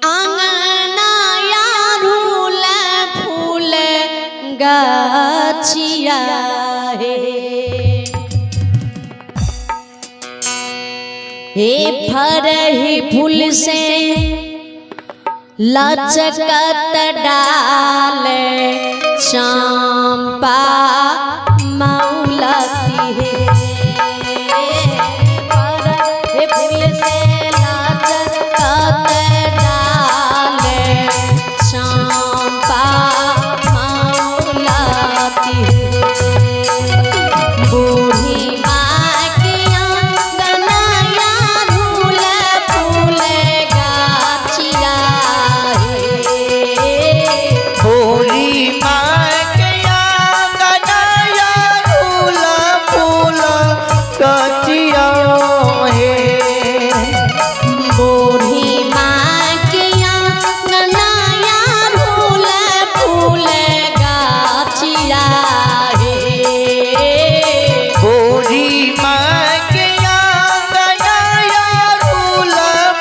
आंगनाया rule फूल गाछिया हे फरही फूल से लचकत डाल चंपा मौलती है फरही फूल से लचकत डाल चंपा मौलती है बूढ़ी माँ की आंगनया रूल फूल गाछिया भोली माँ के आंगनया रूल फूल गाछिया बूढ़ी माँ की आंगनया रूल फूल गाछिया भोली माँ के आंगनया रूल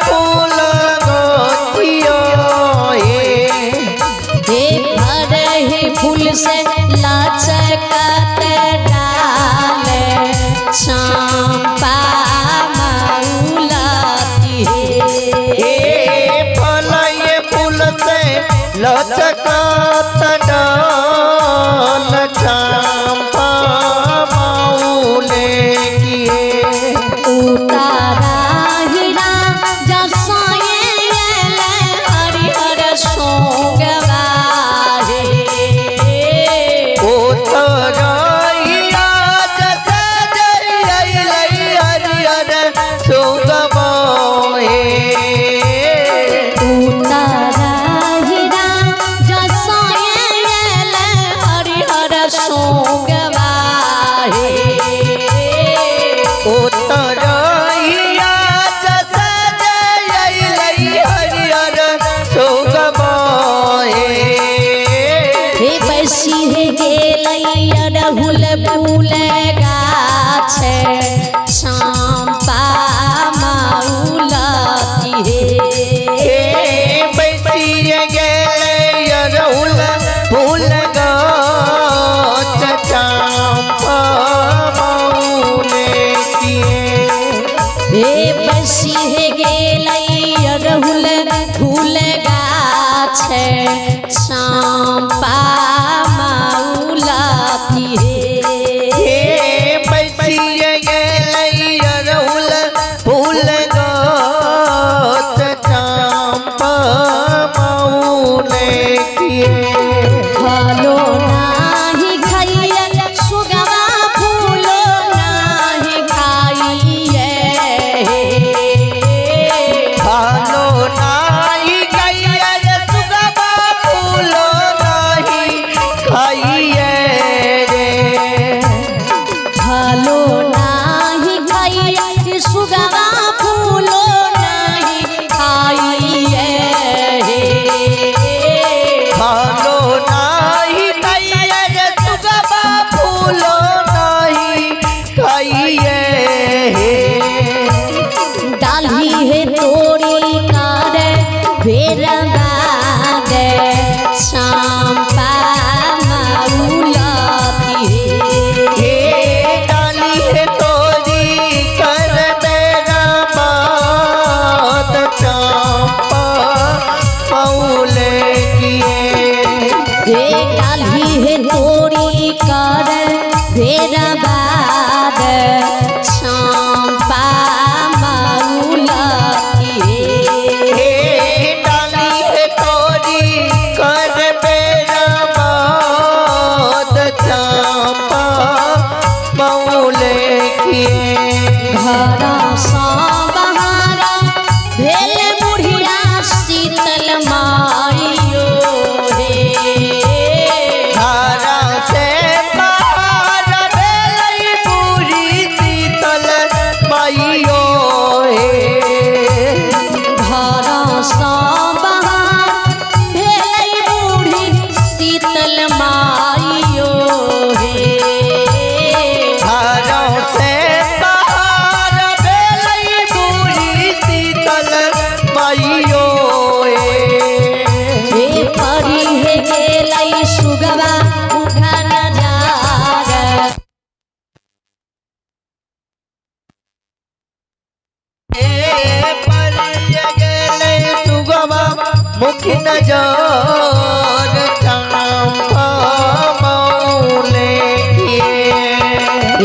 फूल गाछिया हे फरही फूल से लचकत डाल चंपा मौलती हे फलय फूल से लचकत डाल चंपा मौले किए उतारा हीरा जसाए हरिहर सोगवा उतरैया जैसे जइलै हरिहर सुगमाए उतारा हीरा जसाए हरिहर सोगवा उतरैया जैसे जइलै हरिहर सुगमाए हे बसी गेलै अड़हुल फूल गाछ चंपा मौलती हे बैसिए गेलै अड़हुल फूल गाछ चंपा मौले किए हे बसी गेलै अड़हुल फूल गाछ चंपा मौलती हे बैसिए गेलै अड़हुल फूल गाछ चंपा मौले किए फलो नाही खाइए सुगवा फूलो नाही खाइए भालो नाही खाइए सुगवा फूलो नाही खाइए रे फलो नाही खाइए सुगवा फूलो नाही खाइए भालो नाही खाइए सुगवा फूलो नाही खाइए डाली है तोरी कर फेर बाद चंपा मौलती हे डाली है तोरी कर मेरा बात चंपा मौले किए हे डाली है तोरी कर फेर बाद चंपा मौलती हे डाली मुखी नजर चंपा मौले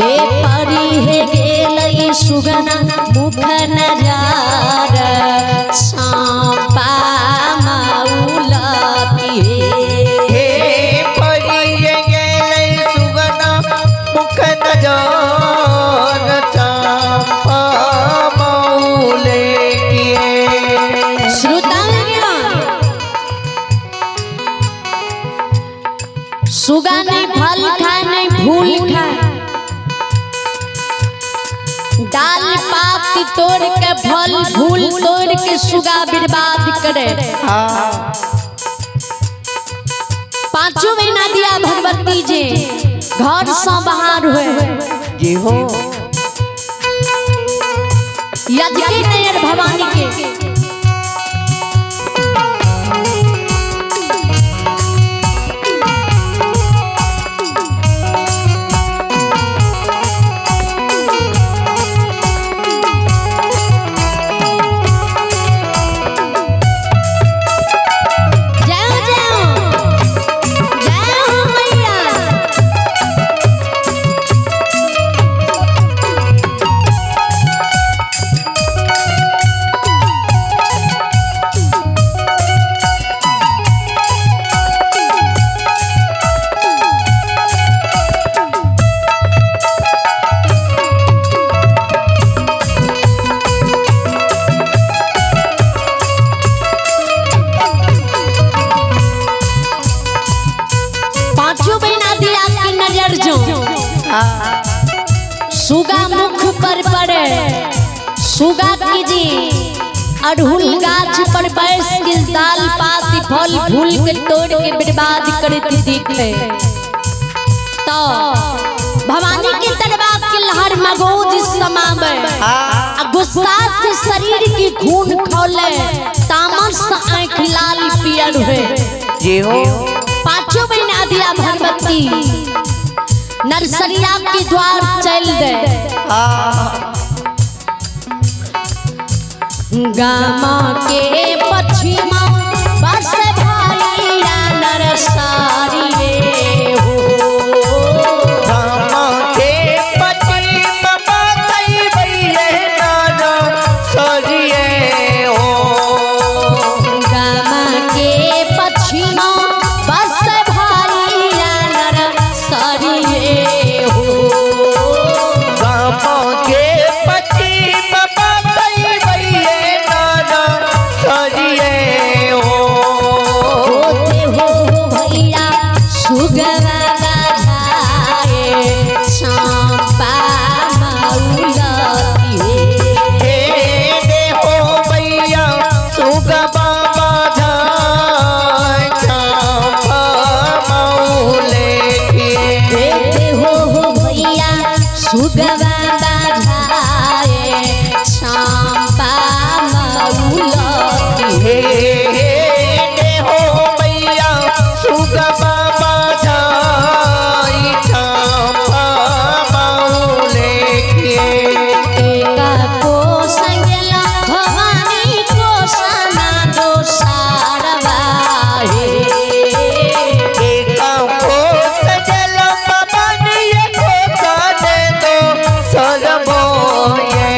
ए परी हे गेलै सुगना मुख नजार चंपा मौलती हे परी हे गेलै सुगना मुख नजर चंपा मौले सुगा नहीं फल खाए नहीं फूल खाए, डाल पात तोड़ के फल फूल तोड़ के सुगा बर्बाद करे। पांचों महीना दिया भगवती जी घर से बाहर हुए जी हो यज्ञ नैयर भवानी के सुगा मुख पर पड़े, सुगा कीजिए अड़हुल गाछ पर बैस के दाल पात फल फूल के तोड़ के बर्बाद करती दिखे तो भवानी के दरबार के लहर मगोज समावे गुस्सा से शरीर की खून खोले तामस आंख लाल पियर हुए जी हो पांचों महीना दिया भगवती नरसरिया के द्वार चल दे गामा के पश्चिमा बस भाई नरसारी हो गामा के पश्चिमा बस भैया नरसरिये हो गामा के पश्चिमा बस भाई नरसारी हो गामा के पश्चिमा बस भैया नरसरिये हो होते हो भैया सुगवा गाए चंपा मौलती हे देहो भैया सुगा बाबा जाय चंपा मौले देते हो भैया सुगवा गाए चंपा मौलती हे देहो भैया सुगा बाबा जाय चंपा मौले एका को संगला भवानी को सना दो सारवा हे एका को सजल पवनिय को काटे दो सरबोये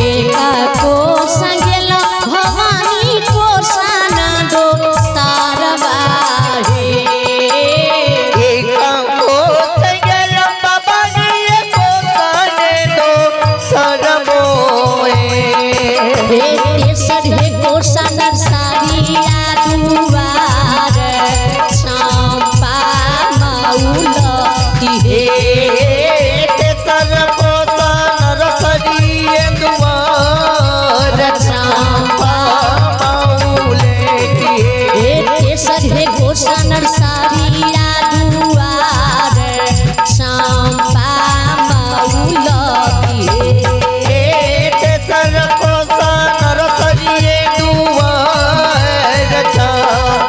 एका को संगला भवानी को सना दो सारवा हे एका को सजल पवनिय को काटे दो सरबोये तेसर हे को सनर सारिया दुआर चंपा मौलती हे तेसर को नरसरिये दुआर चंपा मौले तेसर हे को सनर सारिया दुआर चंपा मौलती हे तेसर को नरसरिये दुआर चंपा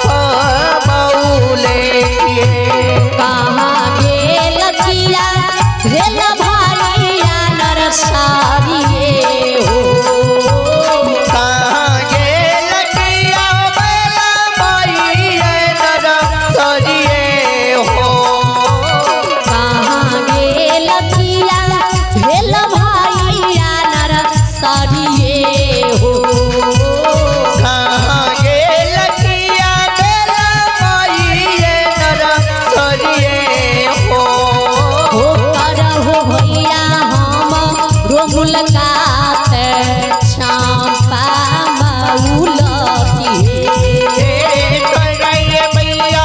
करैया मैया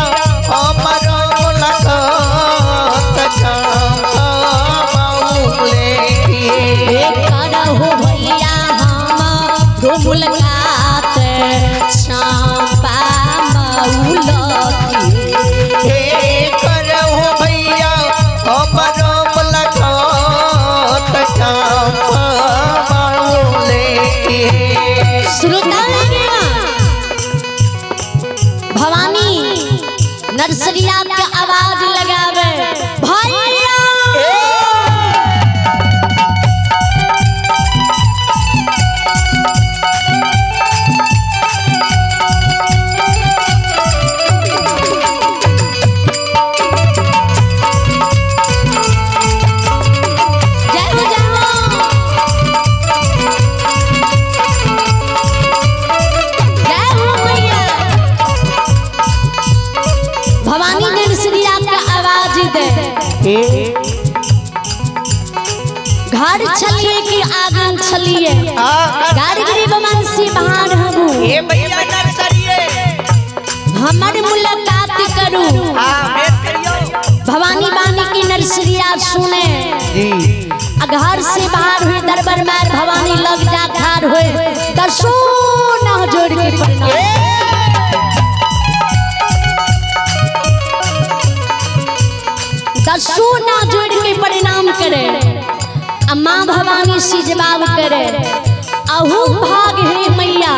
हमरो मुलाकात माऊले करहु भैया हम मुलाकात चांपा मऊलखी करहु भैया हमरो मुलाकात माऊले भवानी नर्सरिया के आवाज लगावे भैया भवानी नर्सरिया का आवाज दे घर चलिए कि आंगन चलिए गाड़ी गरीब मन से बाहर हमू हमर मुलाकात करू भवानी बानी की नर्सरिया सुने घर से बाहर हुए दरबार में भवानी लग जा ठार हुए दर्शो न जोड़ के प्रणाम दसो ना जोड़ के प्रणाम करे माँ भवानी से जवाब करे अहू भाग है मैया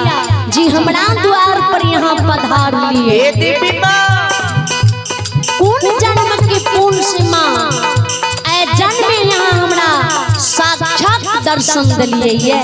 जी हमरा द्वार पर यहाँ पधार लिए कौन जन्म के पुण्य से माँ ऐ जन्म यहाँ हमरा साक्षात दर्शन दिलिए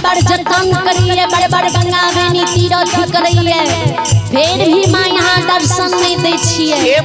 बड़ जतन करिए बड़ गंगा बेनी तीरथ करिए फिर भी माँ यहाँ दर्शन नहीं दै छिए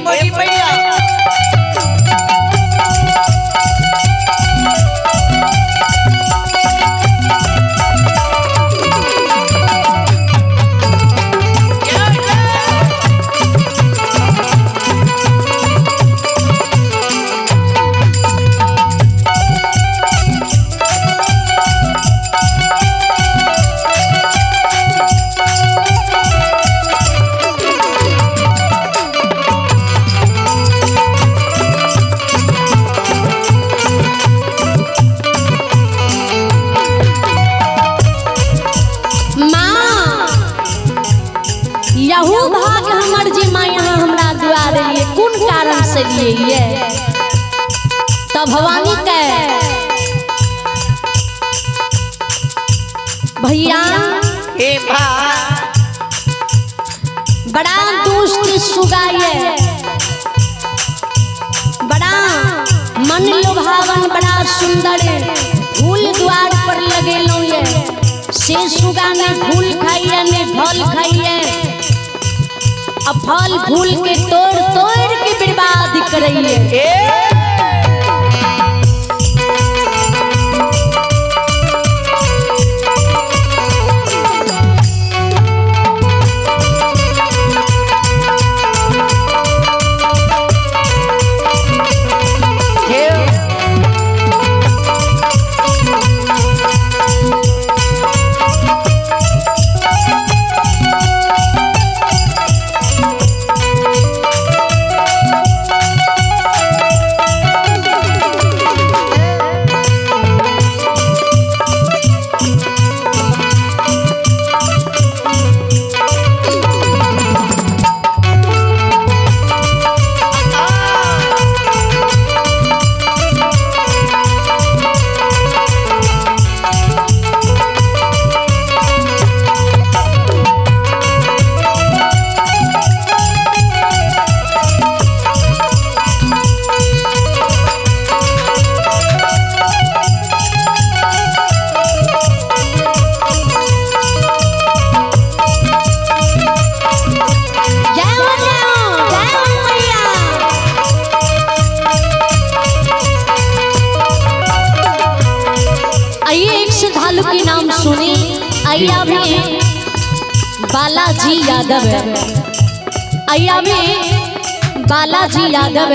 यहू भाग हमर जी माँ यहाँ हमरा द्वार लिए कौन कारण से लिए तो भवानी के भैया बड़ा दुष्ट सुगाए बड़ा मन लुभावन बड़ा सुंदर फूल द्वार पर लगे लो ये से सुगा ने फूल खाइए ने फल खाइए अब फल फूल के तोड़ तोड़ के बर्बाद करिए बालाजी यादव आइया में बालाजी यादव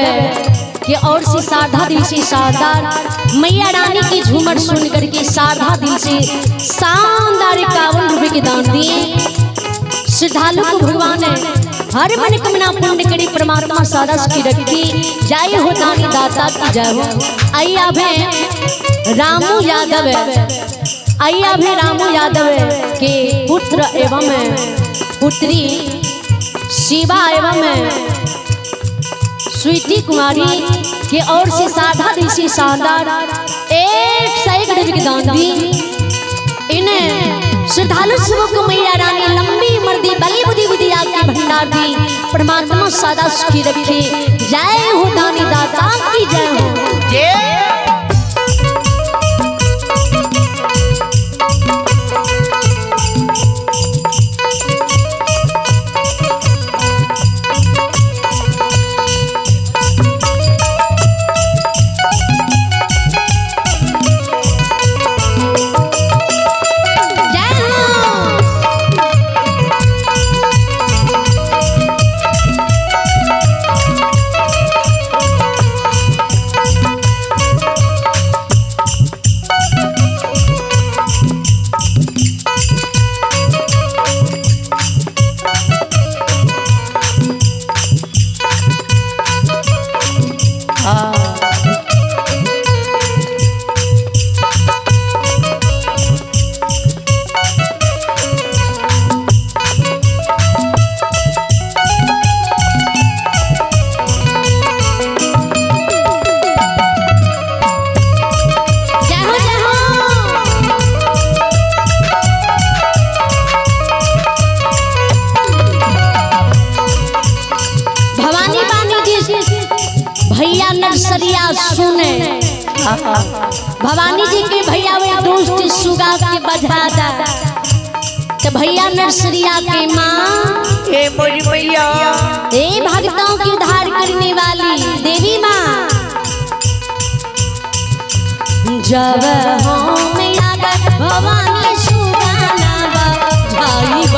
के और से साधा दिल से शानदार मैया रानी की झूमर सुन करके साधा दिल से शानदार 51 रुपए के दान दिए। श्रद्धालु को भगवान हर मनोकामना पूर्ण करे परमात्मा सादा की रखी जय हो दानी दाता की जय हो। आइया भे रामू यादव आइया भे रामू यादव के पुत्र एवं पुत्री शिवा एवं स्वीटी कुमारी के और से साधा दिल से शानदार 101 रुपए के दान दी। इन्हें श्रद्धालु शिवों को मैया रानी लंबी उम्र दी बल बुद्धि बुद्धि आगे भंडार दी परमात्मा सदा सुखी रखे जय हो दानी दाता की जय हो। भैया नर्सरिया सुने भवानी जी के भैया वे दोस्त सुगा के बजा दा तो भैया नर्सरिया के माँ ए मोरी भैया ए भक्तों की उद्धार करने वाली देवी माँ जब हम याद भवानी सुगाना भाई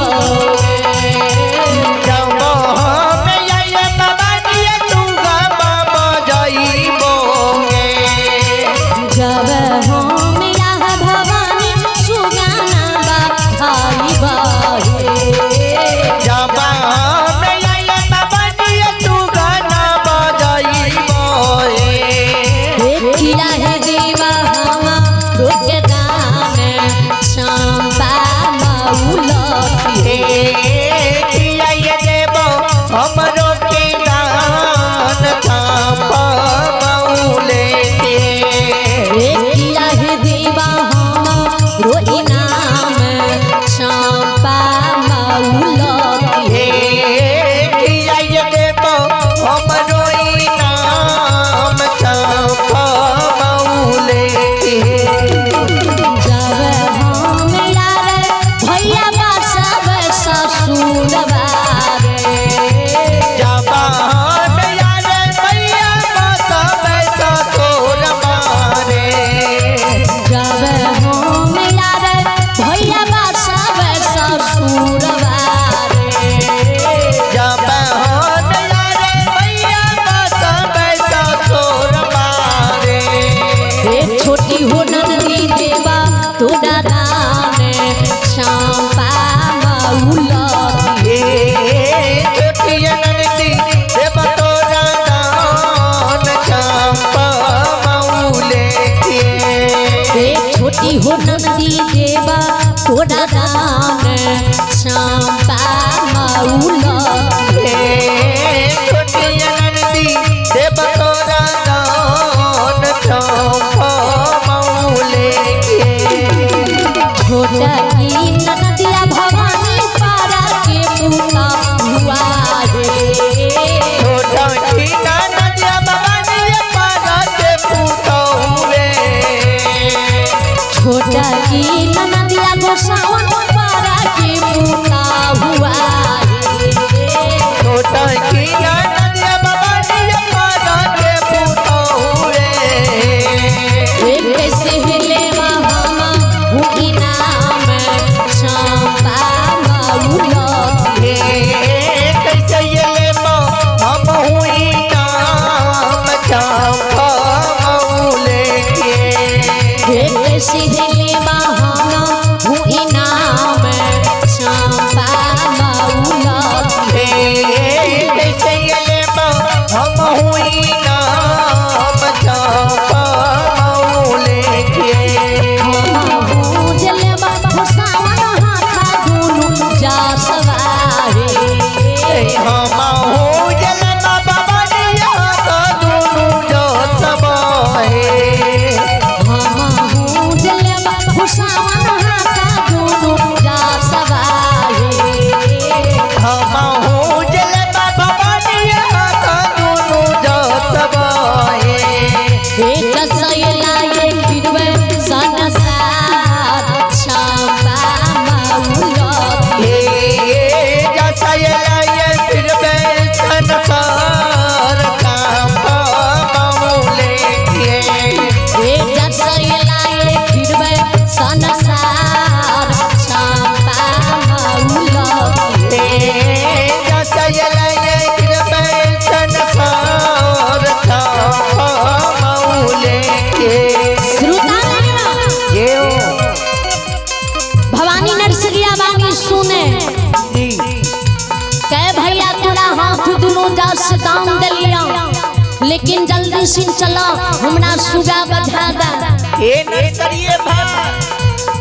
चलो हमरा सुगा बधा दा हे नर्सरिये भा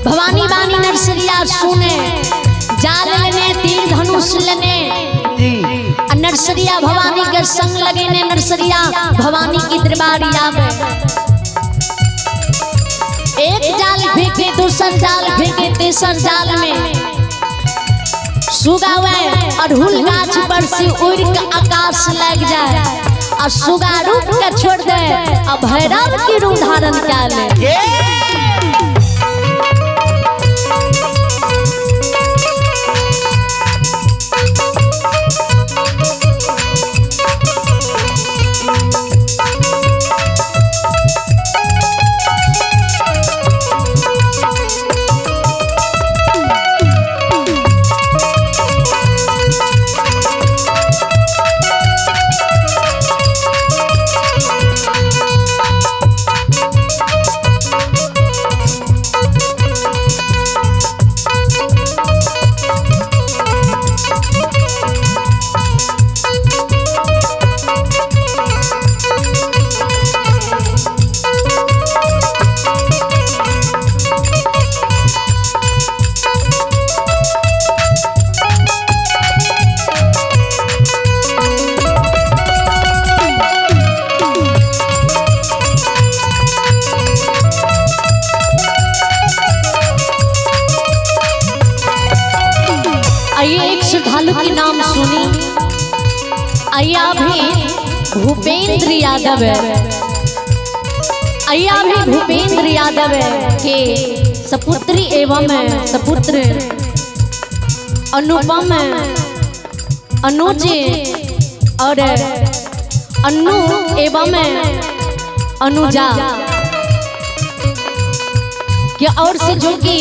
भवानी बानी नर्सरिया सुने जाल लेने तीर धनुष लेने जी नर्सरिया भवानी के संग लगे ने नर्सरिया भवानी की दरबार आवे एक जाल फेंके दूसर जाल फेंके तीसर जाल में सुगावे अड़हुल गाछ पर से उड़ के आकाश लग जाए और सुगा रूप के छोड़ दे और भैरव की रूप धारण कर ले श्रद्धालु की नाम सुनी अय्या भी भूपेंद्र यादव अय्या भी भूपेंद्र यादव के सपुत्री एवं सपुत्र अनुपम अनुज और अनु एवं अनुजा के और से जो कि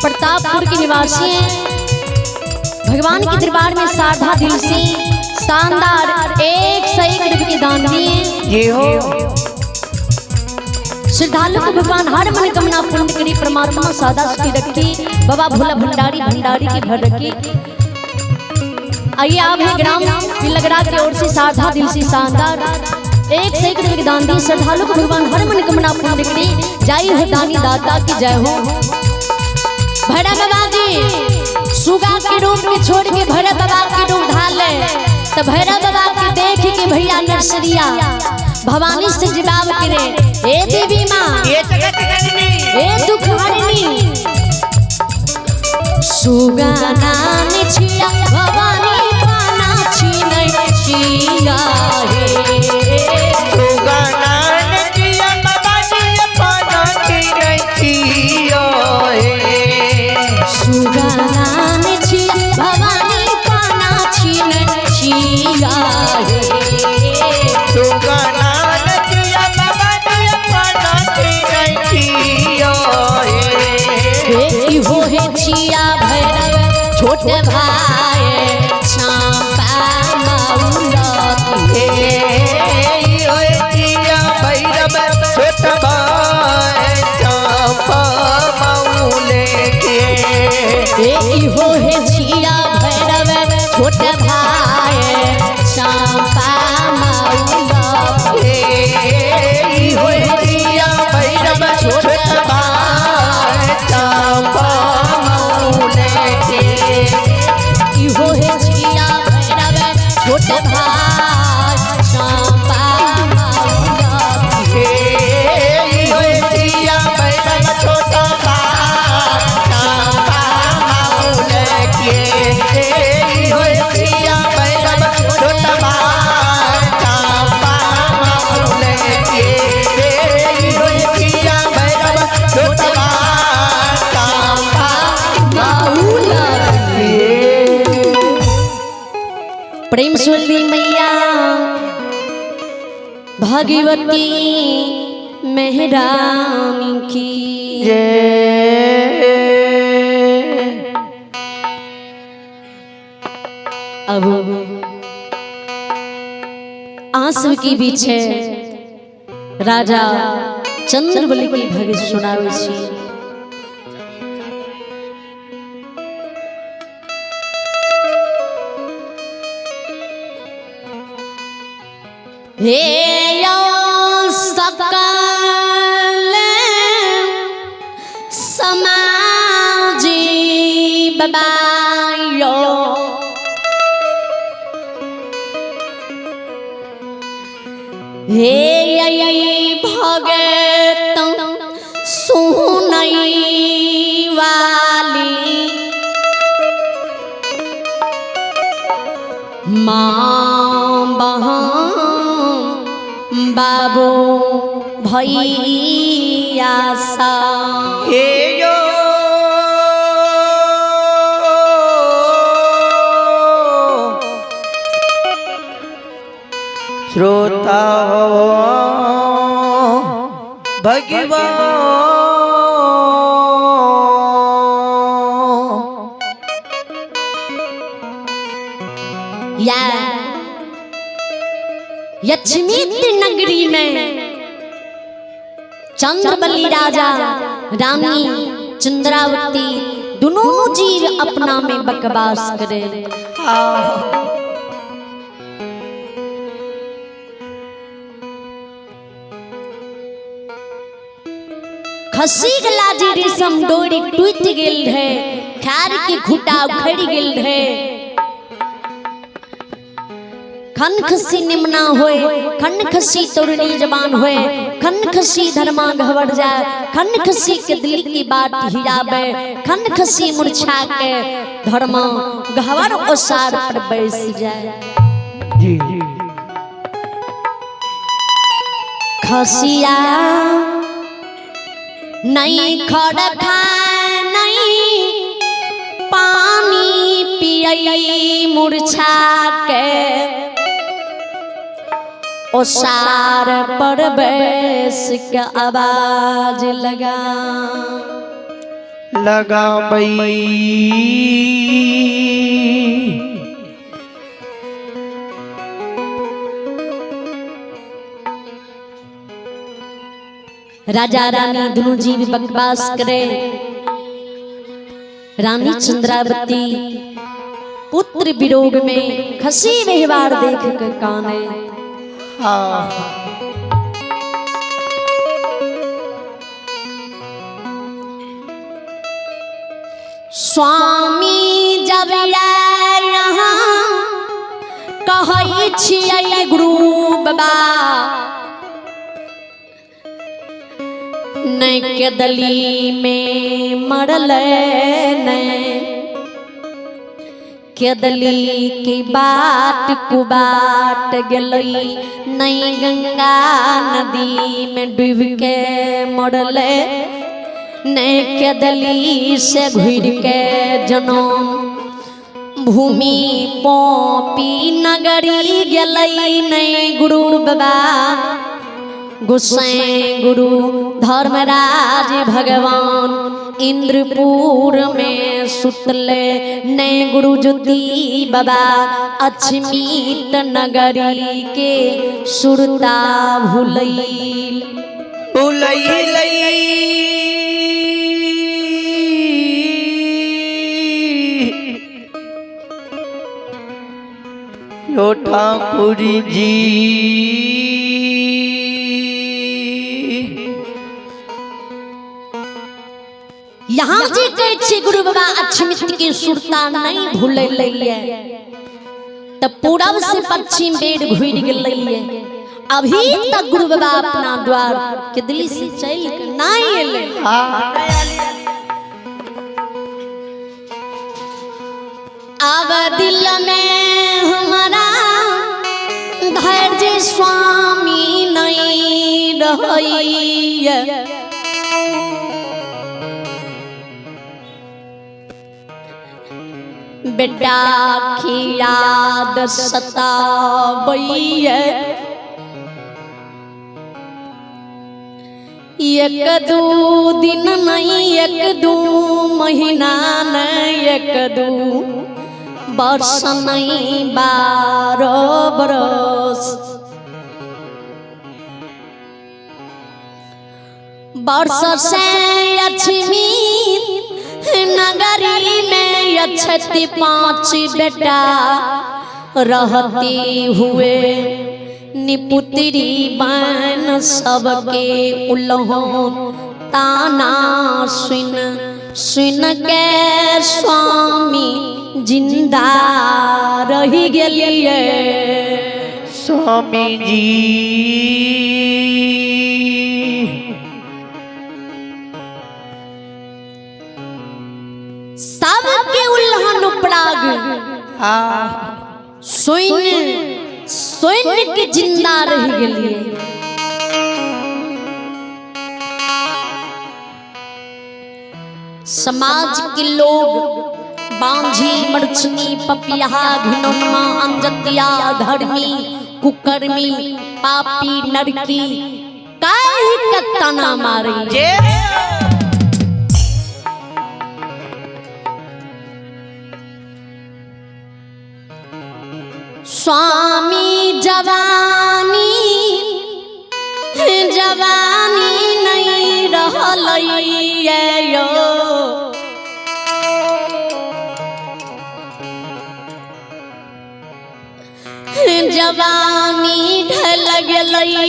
प्रतापपुर के निवासी हैं भगवान के दरबार में साधा दिल से शानदार एक से एक रुपये की दान दिए ये हो श्रद्धालु को भगवान हर मनोकामना पूर्ण करी परमात्मा सादा सुखी रखी बाबा भोला भंडारी भंडारी की भर रखी। आइए आप ग्राम तिलगरा की ओर से साधा दिल से शानदार एक से एक रुपये की दान दी श्रद्धालु को भगवान हर मनोकामना पूर्ण करी जय हो दानी दाता की जय हो। भैरव बाबा जी सुगा के रूप में छोड़ के भैरव बाबा के रूप धार ले तो भैरव बाबा के देख के भैया नर्सरिया भवानी से जवाब करे ए देवी माँ ए दुख हरनी सुगा नाम छिया भवानी पाना छीनै छिया हे सुगा नाम छिया भवानी पाना छीनै छिया हे सुगा नाम छिया भवानी पाना छीनै छिया हे सुगा नाम छिया भवानी पाना छीनै छिया हे हो हे छिया भैरव छोट भाई चांपा मौलती हे ओए छिया भैरव छोट भाई चांपा मौले के हो हे छिया भैरव छोट भाई चांपा मौलती हो छिया भैरव छोट भाई चांपा मौले के हो हे छिया भैरव छोट भाई चांपा मौलती हो छिया भैरव छोट भाई चांपा मौले के हो छिया भैरव छोट भाई चांपा मौले के हो छिया भैरव छोट भाई चांपा मौलती प्रेम सुनली मैया भगवती मेहरानी की अब आंसू की बीच है राजा चंद्रबली की भगत सुनावे छी। हे बबायो हे भगत सुनई वाली माँ बहन बाबू भैया सा हे यो श्रोता भगवान या यक्षमित नगरी में चंद्रबली राजा रानी चंद्रावती दोनों जीव अपना में बकवास करे। खसी गला जी रेशम डोरी टूट गेल है, खार की घुटा उखड़ गेल है। खन खसी निमना होए, खन खसी तोरनी जबान होए, खन खसी धर्मा घबड़ जाए, खन खसी के दिल की बात हिराबे, खन खसी मूर्छा के धर्मा घबड़ ओसार पर बैस जाए। जी खसिया नहीं खड़ खाए नहीं पानी पियई मूर्छा के ओसार पर बैस के आवाज लगा बई राजा रानी दोनों जीव बकवास करे। रानी चंद्रावती पुत्र वियोग में खसी व्यवहार देख कर काने। स्वामी जब यहाँ कहै छियै गुरु बाबा न के दली में मरल न के दली की बाट कुबाट गलई नई गंगा नदी में डूब के मरल न के दली से घुर के जनम भूमि पोपी नगरी गलई नई गुरु बाबा गोसाई गुरु धर्मराज भगवान इंद्रपुर में सुतले ने गुरु ज्योति बाबा अछमीत नगरी के सुरता भूलई यो ठाकुर जी यहाँ जे कहै गुरु बाबा अछमित के सुरता नहीं भूले है तब पूरब से पश्चिम बेर घुर गए। अभी तक गुरु बाबा अपना द्वार के दिल्ली से चल कर नहीं एले। अब दिल में हमारा धैर्य स्वामी नहीं रही। बेटा की याद सतावई एक दो दिन नहीं एक दो महीना नहीं एक दो वर्ष नहीं 12 बरस वर्ष से लक्ष्मी नगरी में अछती 5 बेटा रहती हुए निपुत्री बन सबके उल्हों ताना सुन सुन के स्वामी जिंदा रही गेलिए स्वामी जी सबके उल्हन उपराग सोइन के जिंदा रह गेलिए। समाज के लोग बांझी मरचनी पपिया घिनौना अंजतिया धर्मी कुकर्मी पापी नरकी काहे के तना मारी। स्वामी जवानी जवानी नहीं रहलैया यो जवानी ढल गेलै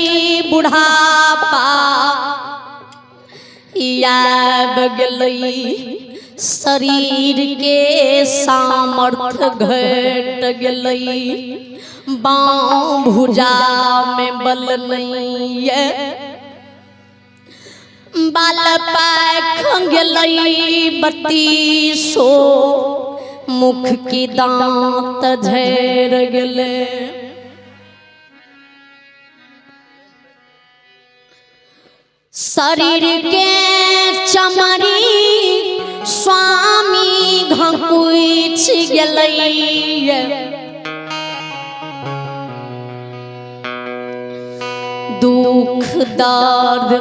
बुढ़ापा याब गेलै शरीर के सामर्थ्य घट गेलै बाँ भुजा में बल नहीं बाल पैख गेलै बत्तीसो मुख की दांत झड़ गेले शरीर के चमड़ी स्वामी घकुछ गेलै दुख दर्द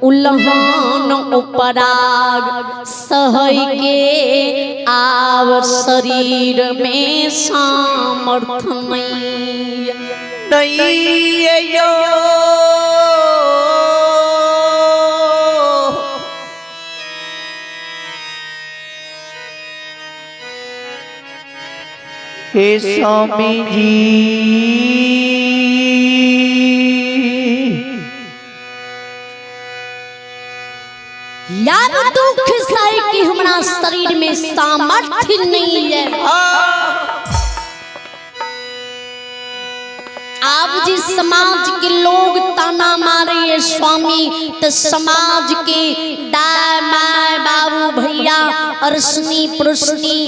उल्हन उपराग सहै के आव शरीर में सामर्थ्य नहीं यो हे स्वामी जी यार दुख सह कि हमारा शरीर में सामर्थ्य नहीं है। आप जी समाज के लोग ताना मारे स्वामी तो समाज के दाई माँ बाबू भैया अरसनी पुरुषनी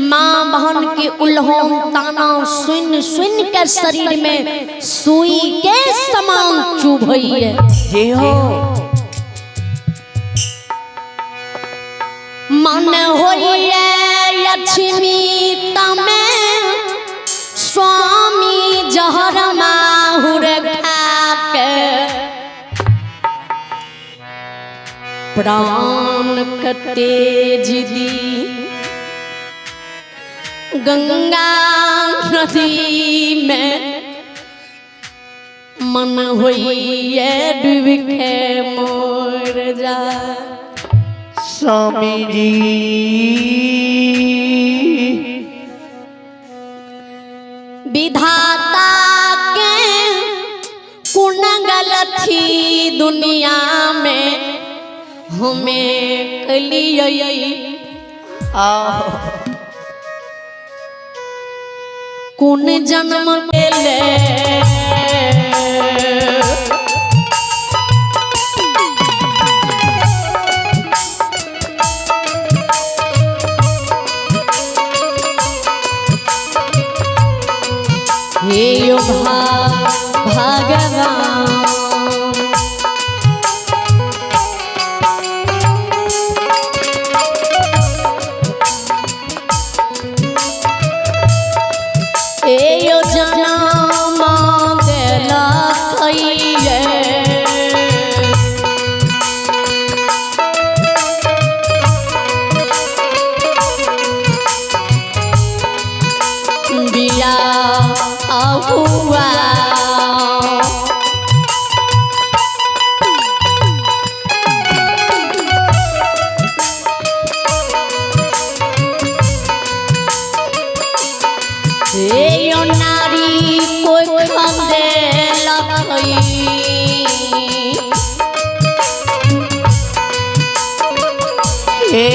माँ बहन के उल्होन ताना सुन सुन के शरीर में सुई के समान चुभई है। जे हो मन होइए लक्ष्मी तमे स्वामी जहर माहुर खाके प्राण का तेज दी गंगा नदी में मन होइए डूब के मोर जा स्वामी जी विधाता के कुन गलती दुनिया में हमें कलिए कुन जन्म के ले हे यो भगवान हे यो जनम देला खइए बिया हुआ यो नारी कोई खंदे लखई हे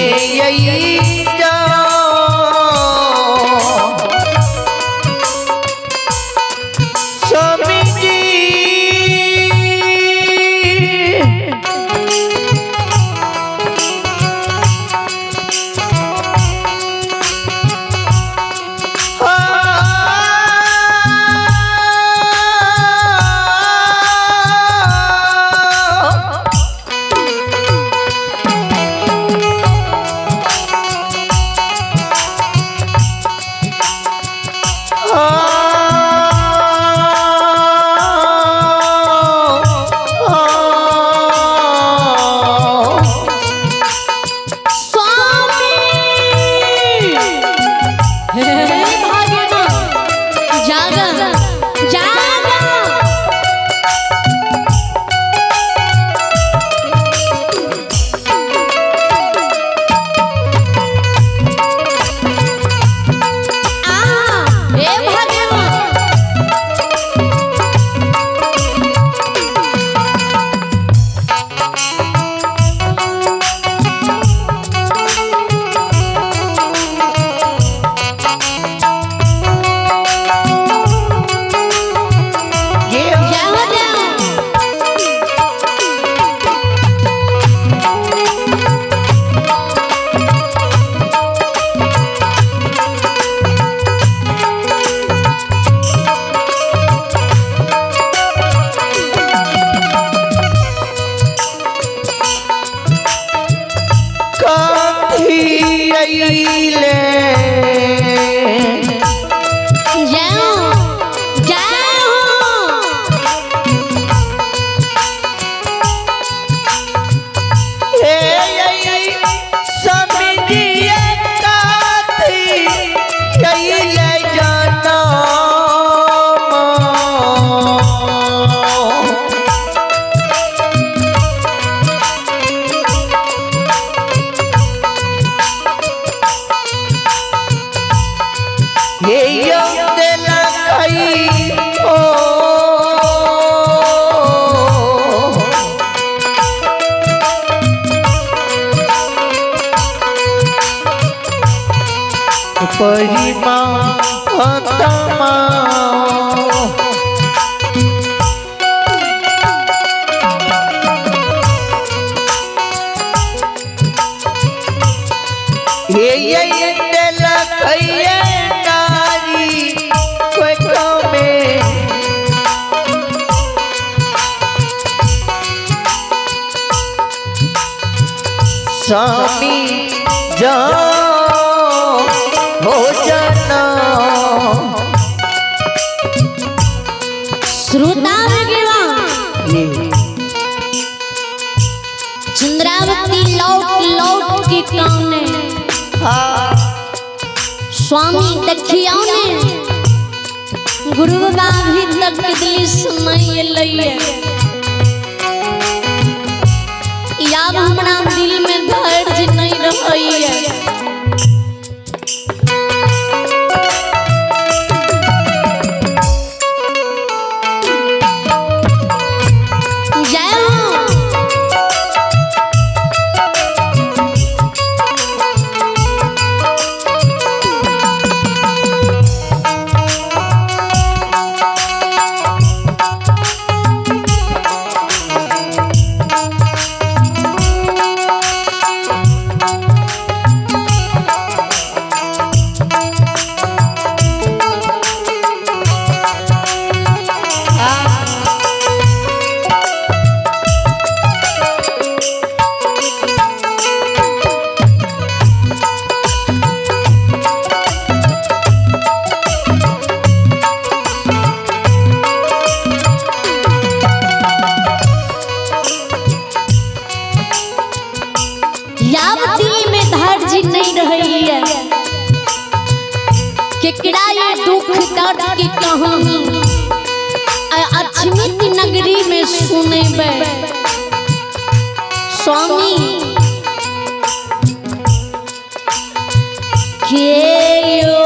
स्वामी जाओ भोजन श्रोता चंद्रावती लौट लौट के काने स्वामी देखियो ने गुरु बाबा भी तक दिली सुनाई लइए याद हमरा दिल में धैर्य नहीं रही है। केकरा ये दुख दर्द की कहानी अछमित नगरी में सुनेबे स्वामी के यो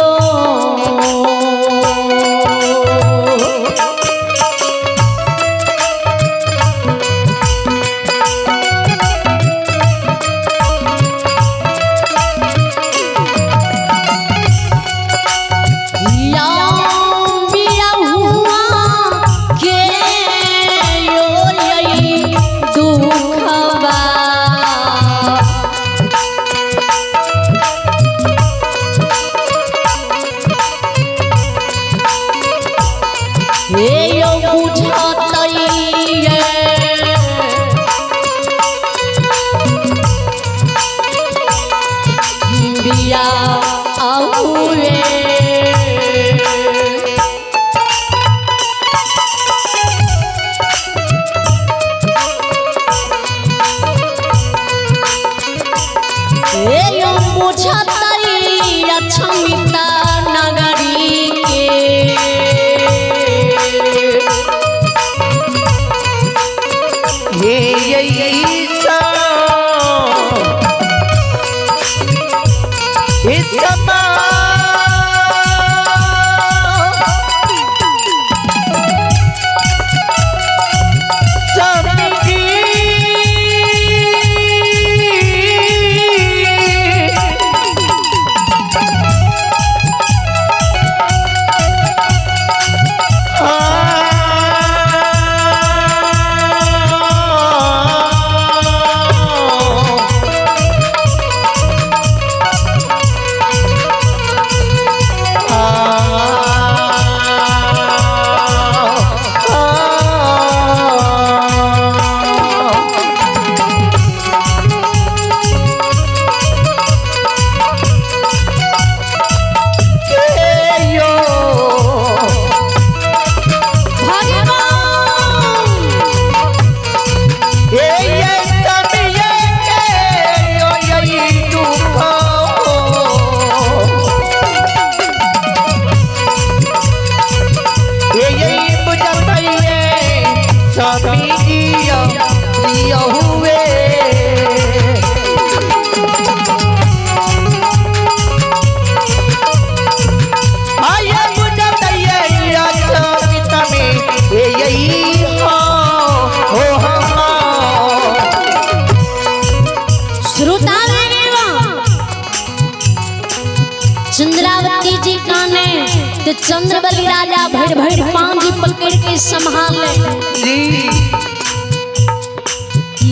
चंद्रबली राजा भर भर पांजी पकड़ के संभाले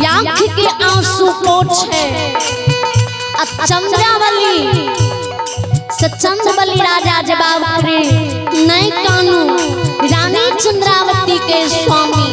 आँख के आंसू पोछे। चंद्रावली से चंद्रबली राजा जवाब करे नहीं कानू रानी चंद्रावती के स्वामी।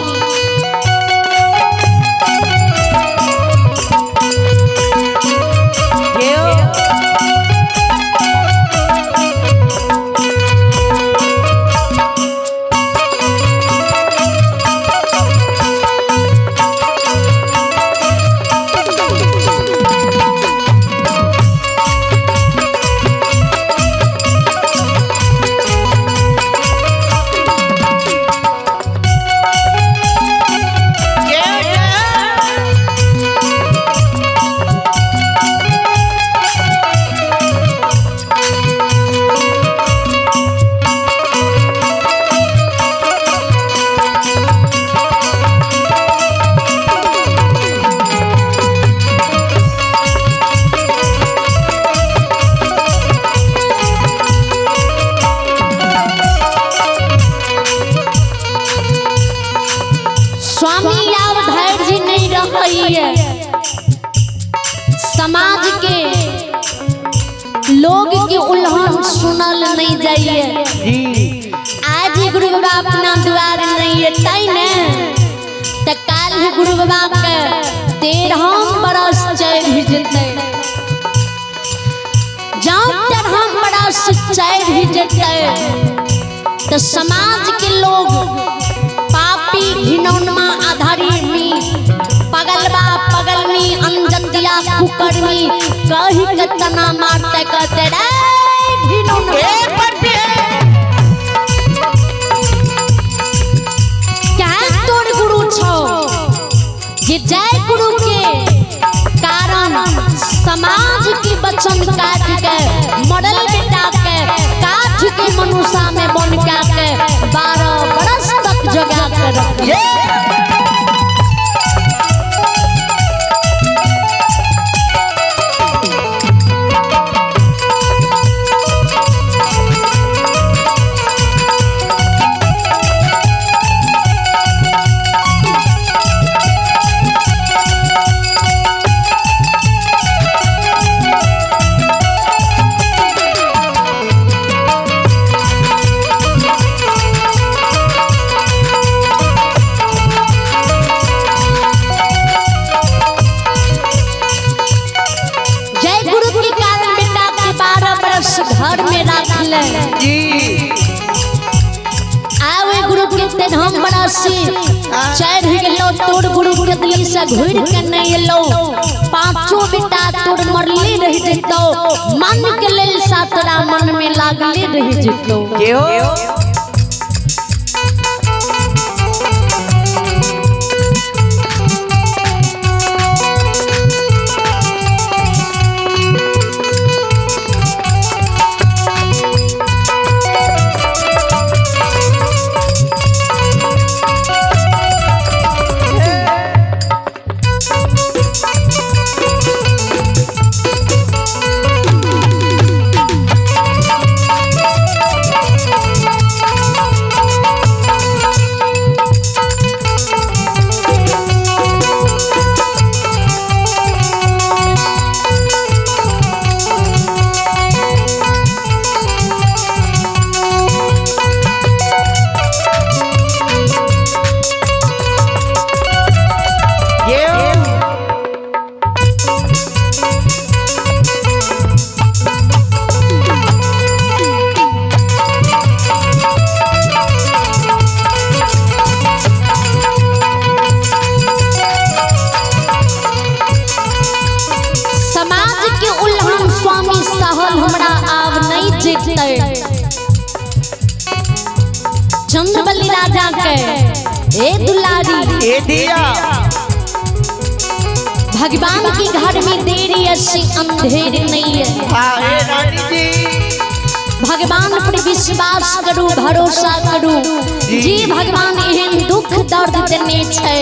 स्वामी यार धैर्य नहीं रही है। समाज के लोग के उल्लंघन सुनल नहीं जाइए। आज ही गुरु बाबा अपना द्वार नहीं है तई ने तो काल ही गुरु बाबा के 13 बरस चढ़ जते। जब 13 बरस चढ़ जते तो समाज के लोग घिनौनमा अधर्मी पगलबा पगलमी अंजतिया कुकर्मी कही कतना मारते कहते रे घिनौनमा क्या तोर गुरु छो जे जय गुरु के कारण समाज की वचन काट के मॉडल बेटा के काठ के मनुष्य में बन के 12 बरस तक जगा कर रखे। घर में रख ले आवे गुरु के तेन हम बड़ा सी चढ़ गेलो तोड़ गुरु के दिल से घुर के नहीं लो 5 बेटा तोड़ मरली रह जतो मन के लेल सातरा मन में लागले रह जतो। चंद्रबली राजा के ए दुलारी ए दिया भगवान के घर में देरी ऐसी अंधेर नहीं है। हाँ रानी जी भगवान पर विश्वास करू भरोसा करू जी भगवान एहन दुख दर्द देने छे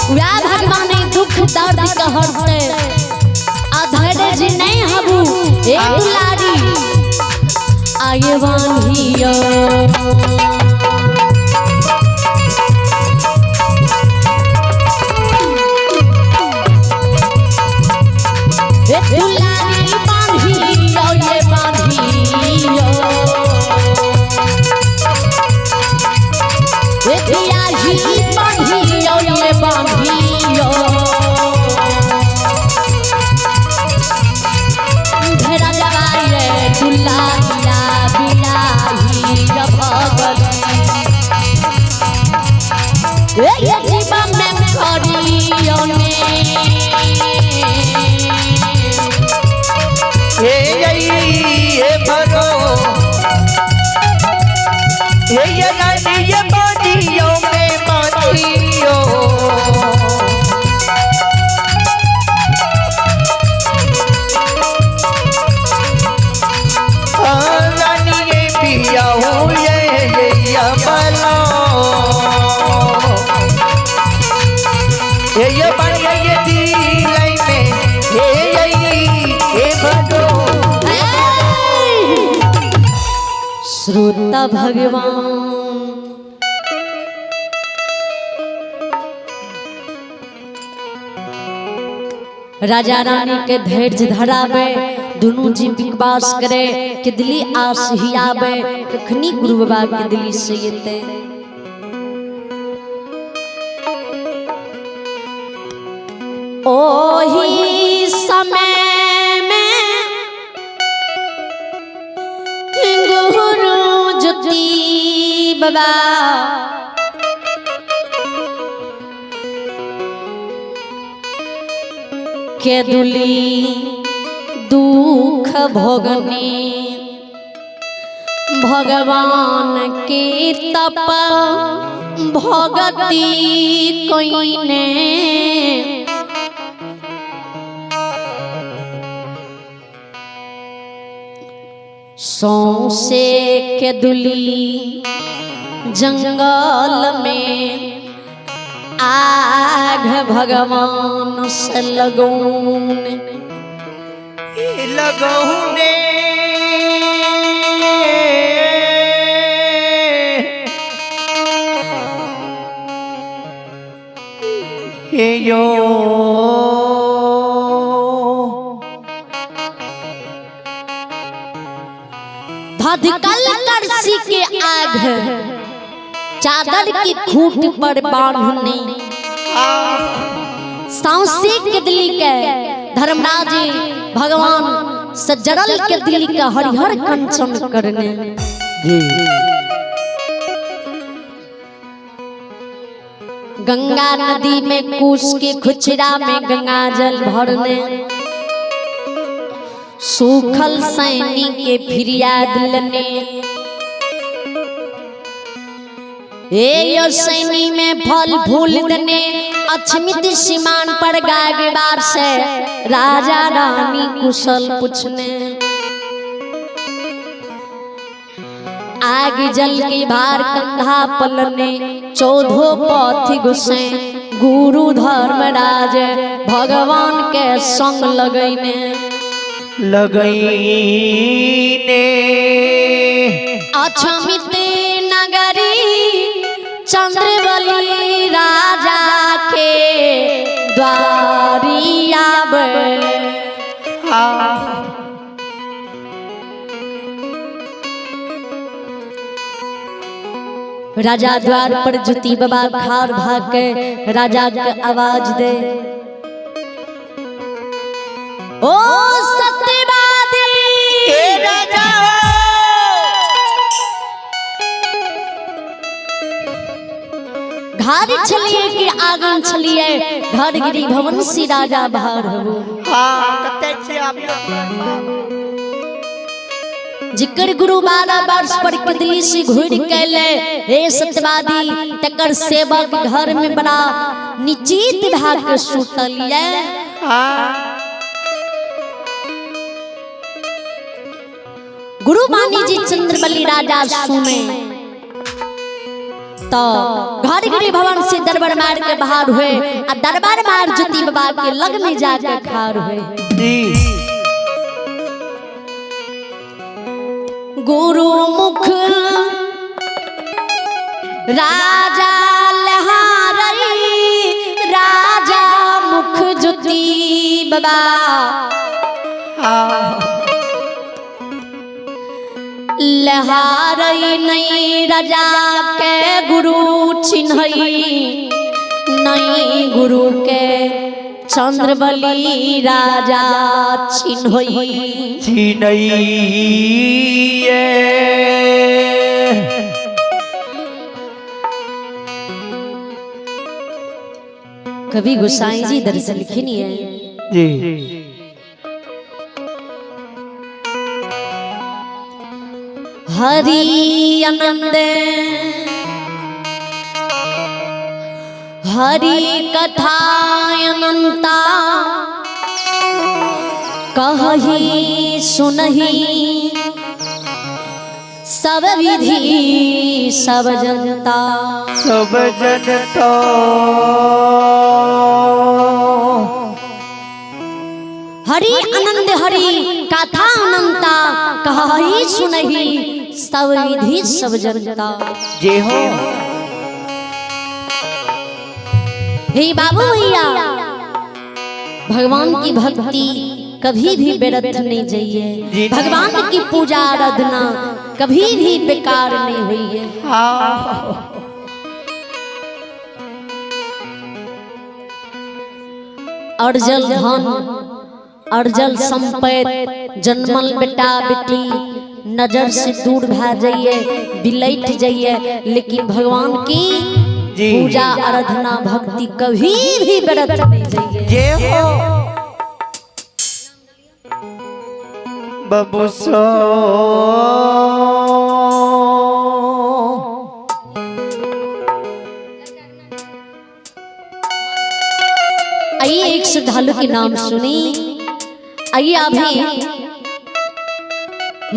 वह भगवान दुख दर्द कहते अधैर्य जी नहीं हबू ए दुलारी आगे बांधियो दुलारी बांधियो ये बांधियो दियाही बांधियो ये बांधियो घेरा जवाए दुलारिया बिलाही भगवती ये जीवन में करियो ने ये भगो ये रानी ये बानियों में बानियों रानी ये पिया हो ये बलो ये बानिया ये दिलाई में ये भगो श्रोता भगवान राजा रानी के धैर्य धरावे दोनों जी विकवास करे के दिली आस ही आवे कखनी गुरु बाबा के दिली से येते ओही समय में गुरु ज्योति बाबा के दुली दुख भोगने भगवान के तप भगती कोई ने सौसे के दुली जंगल में आग भगवान से लगौन लगौने यो धधकल करसी के आग चादर की खूंट पर बांधने सौसे के दिली के धर्मराज भगवान सजरल के दिली का हरिहर कंचन करने गंगा नदी में कूश के खुचरा में गंगा जल भरने सूखल सैनी के फिरियाद लने यो सैनी में फल फूल दने अक्षमित सीमान पर गागे बार से राजा रानी कुशल पूछने आग जल के भार कंधा पलने चौधो पथि घुसे गुरु धर्मराज भगवान के संग लगैने अक्षमित नगरी चंद्रवली राजा के द्वारी आवे राजा द्वार पर ज्योति बाबा खार भाग के राजा के आवाज दे ओ सत्यवादी राजा घर छलिए कि आंगन छलिए घर गिरी भवन सी राजा बाहर हो कते छी आप जिकर गुरु 12 वर्ष पर कदली से घुर कैले हे सत्यवादी तकर सेवक घर में बड़ा निश्चित भाग सुतलिए गुरु मानी जी चंद्रबली राजा सुने तो घर गिरी भवन से दरबार मार के बाहर हुए और दरबार मार ज्योति बाबा के लग में जाके खार हुए गुरु मुख राजा लहारई राजा मुख जुती बाबा लहारई नहीं राजा के गुरु चिन्हई नहीं गुरु के चंद्रबली राजा चिन्हई चिन्हइए कवि गोसाई जी दरअसल लिखे नहीं है जी हरि आनंद हरि कथा अनंता कहि सुनहि सब विधि सब जनता सब जनता हरि आनंद हरि कथा अनंता कहि सुनहि सब विधि सब जनता। जे हो हे बाबू भैया भगवान की भक्ति कभी भी व्यर्थ नहीं जाइए, भगवान की पूजा आराधना कभी भी बेकार नहीं हुई है। अर्जल धन अर्जल संपत्ति जन्मल बेटा बेटी नजर से दूर भा जाइए बिलट जाइए, लेकिन भगवान की पूजा आराधना भक्ति कभी भी व्यर्थ नहीं जाइए। जे हो बबुसो आइए एक श्रद्धालु के नाम सुनी। आइए अभी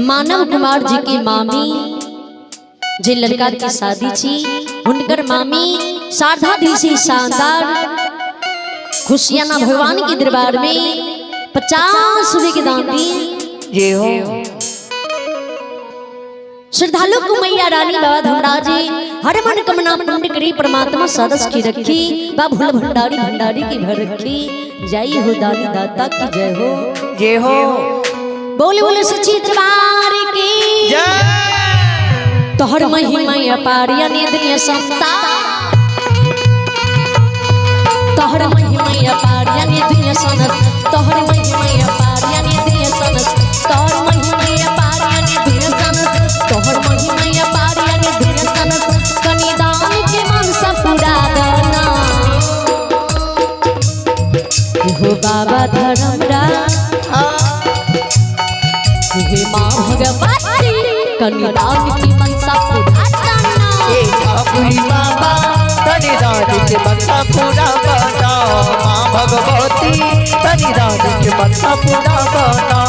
मानव कुमार जी की मामी जे लड़का की शादी थी उनकर मामी शारदा दी से शानदार खुशियाना भगवान के दरबार में 50 रुपए के दान दिए। जे हो श्रद्धालु को मैया रानी बाबा धमराज जी हर मन कमना पूर्ण करी परमात्मा सदस की रखी बाबुल भंडारी भंडारी की भर रखी जय हो दानी दाता की जय हो। जे हो बोले बोले सच्ची दरबार की जय तोहर महिमा अपार यानी दुनिया संता तोहर महिमा अपार यानी दुनिया सनत तोहर महिमा अपार यानी दुनिया सनत तोहर महिमा अपार यानी दुनिया सनत तोहर महिमा अपार यानी दुनिया सनत कनिदान के मन सब पूरा देना हो बाबा धर्मराज हे मां भगवती कनिदान की मनसा पूरा करना ए बाबुई बाबा तनि रानी के मनसा पूरा करना मां भगवती तनि रानी के मनसा पूरा करना।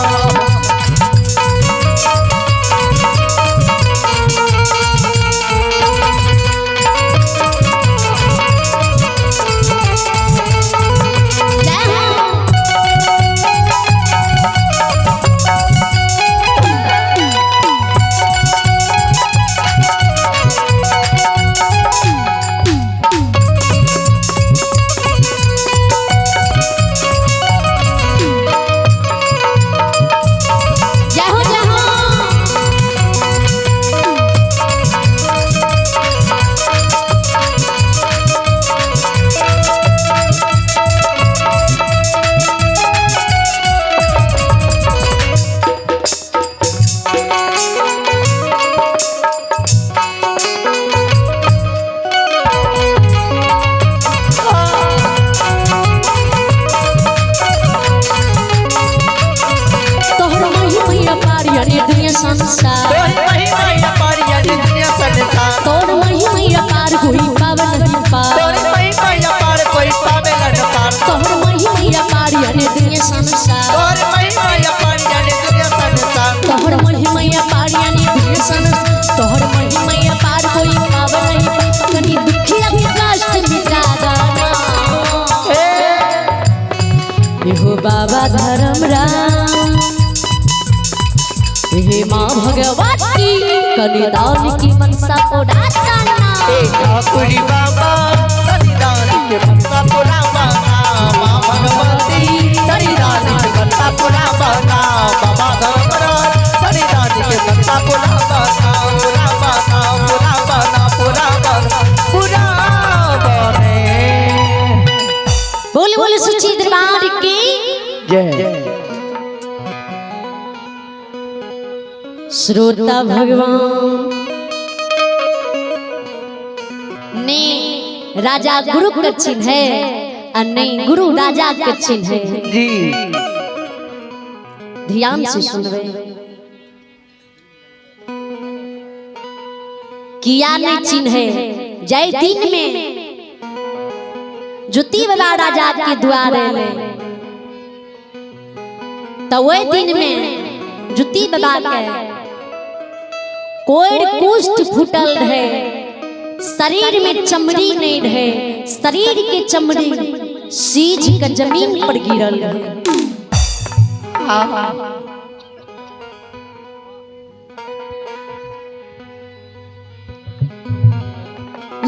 बाबा धर्मराज हे मां भगवती तनी दान की मनसा पुराना ए ठाकुरी बाबा तनी दान के मनसा पूरा बना माँ भगवती तनी दान के मनसा पूरा बना बाबा गणपत तनी दान के मनसा पूरा बना पूरा बना पूरा बना पूरा बना पूरा बने। बोले बोले सच्ची दरबार की जय। श्रोता भगवान ने राजा गुरु का चिन्ह है और नहीं गुरु राजा का चिन्ह है। जी ध्यान से सुन रहे किया नहीं चिन्ह है। जय दिन में जुती वाला राजा के द्वारे ले तो वह दिन में जुती बाबा के कोई कुष्ठ फूटल रहे, शरीर में चमड़ी नहीं रहे, शरीर के चमड़ी सीझ के जमीन पर गिरल रहे।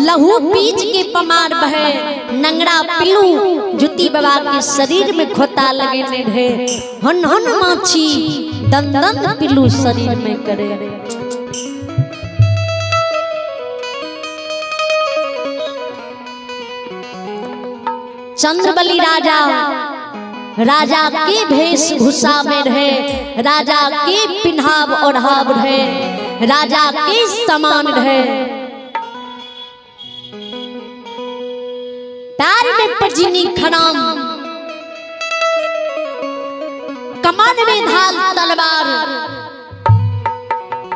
लहू बीज के पमार बहे, नंगड़ा पिल्लू जुती बाबा के शरीर में खोता लगे नहीं रहे। हन हन माछी दन दन पिल्लू शरीर में करे। चंद्रबली राजा राजा के वेशभूषा में रहे, राजा के पिन्हाव ओढ़ाव रहे, राजा के समान रहे। पैर में परजीनी खड़ाम, कमर में ढाल तलवार,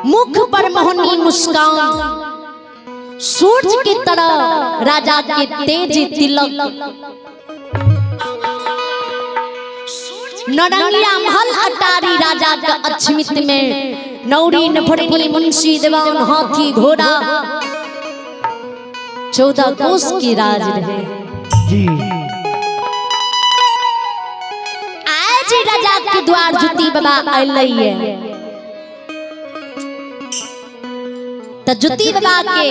मुख पर मोहनी मुस्कान, सूरज की तरह राजा के तेज तिलक। नरंगिया महल अटारी राजा का अक्षमित में, नौरी नफरनी मुंशी दीवान हाथी घोड़ा, 14 कोस की राज रहे। जी आज राजा के द्वार जुती बाबा आइलिए तो जुती बाबा के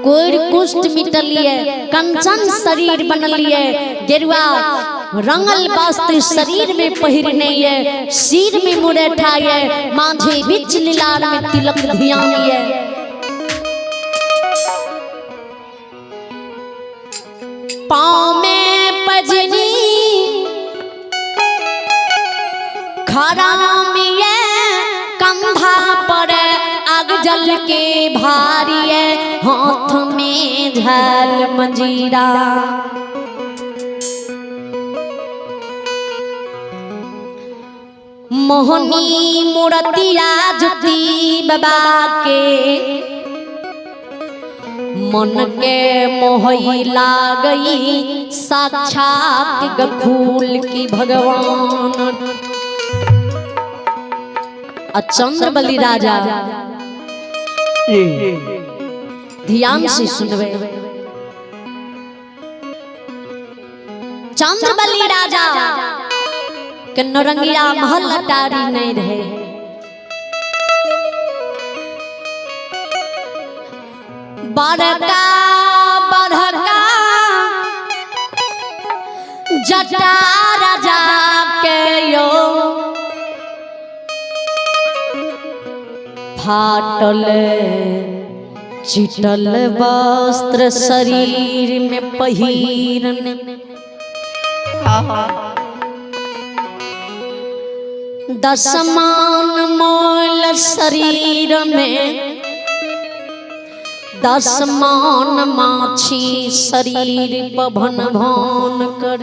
कोई कुष्ठ मिटलिए, कंचन शरीर बनलिए, गेरुआ रंगल वस्त्र शरीर में पहिरने, सिर में मुरेठाए, माथे बीच लीलार में तिलक धियानिए। पाँव में पजनी खरामिए, कंधा पर आग जल के भारिए, हाथ में झल मंजीरा। मोहनी मूर्तिया जुती बाबा के, मन के मोहई लागई, साक्षात गफूल की भगवान। चंद्रबली राजा ध्यान से सुनवे, चंद्रबली राजा के नरंगिया महल अटारी नहीं रहे। बड़का बड़का जटा राजा के यो, फाटल चिटल वस्त्र शरीर में पहिरन, दसमान मोल शरीर में, दसमान माछी शरीर पवन भान कर।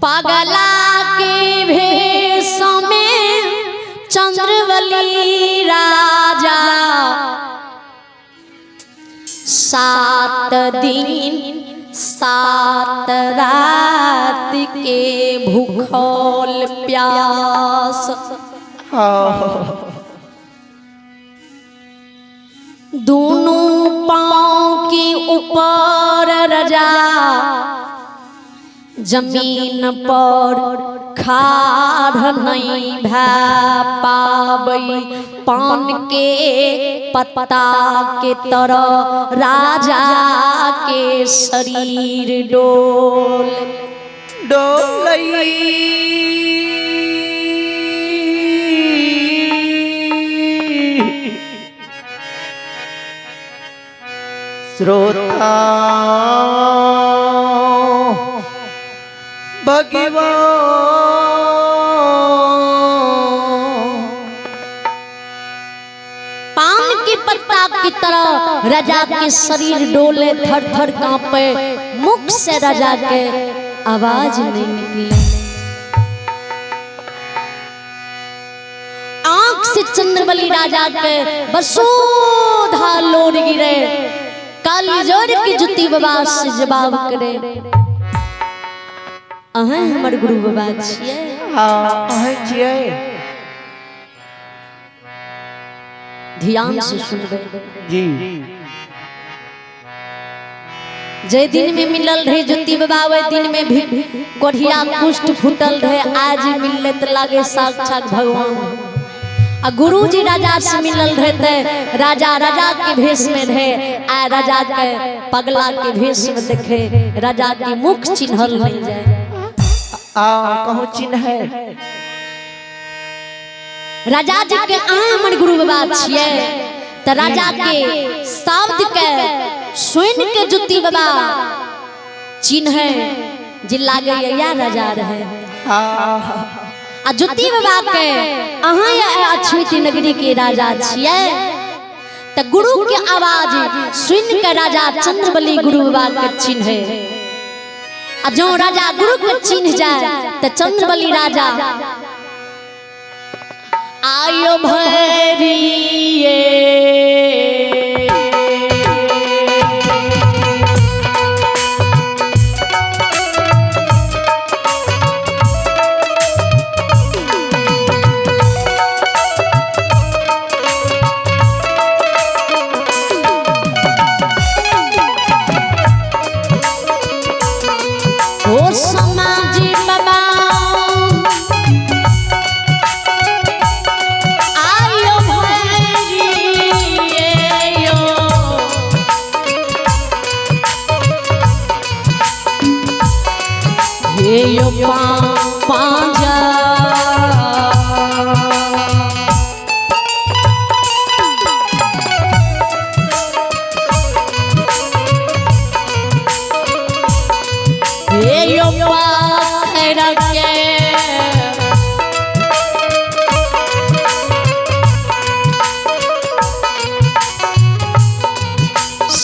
पागला के भेष में चंद्रबली राजा, 7 दिन 7 रात के भूखल प्यास। दोनों पांव के ऊपर रजा, जमीन पर खाड़ नहीं भै पाबै पान के पत्ता के तरह राजा के शरीर डोल डोलई श्रोता भगवान पान के पत्ता की तरह राजा के शरीर डोले, थर थर कांपे, मुख से राजा के आवाज नहीं निकले। आंख से चंद्रबली राजा के बसोधा लोड गिरे, काली जोड़ की जुती बाबा से जवाब करे, अहें हमर गुरु बाबा छियै। हाँ अहें छियै। ध्यान से सुनबे जी। जे दिन में मिलल रहे ज्योति बाबा, वे दिन में भी कोढ़िया कुष्ठ फूटल रहे, आज मिलले तो लागे साक्षात भगवान। आ गुरु जी राजा से मिलल रहे थे, राजा राजा के भेष में रहे, आ राजा के पगला के भेष में देखे, राजा के मुख चिन्हल नहीं जाए। कहूँ चिन्ह है राजा जी के हमर गुरु बाबा छियै, तो राजा के शब्द के सुन के ज्योति बाबा चिन्ह जे लागे या राजा रहे। आ ज्योति बाबा के अहाँ अछूत नगरी के राजा छियै, तो गुरु के आवाज सुन के राजा चंद्रबली गुरु बाबा के चिन्ह। आ जो राजा गुरु के चिन्ह जाए तो चंद्रबली राजा आयो भैरिये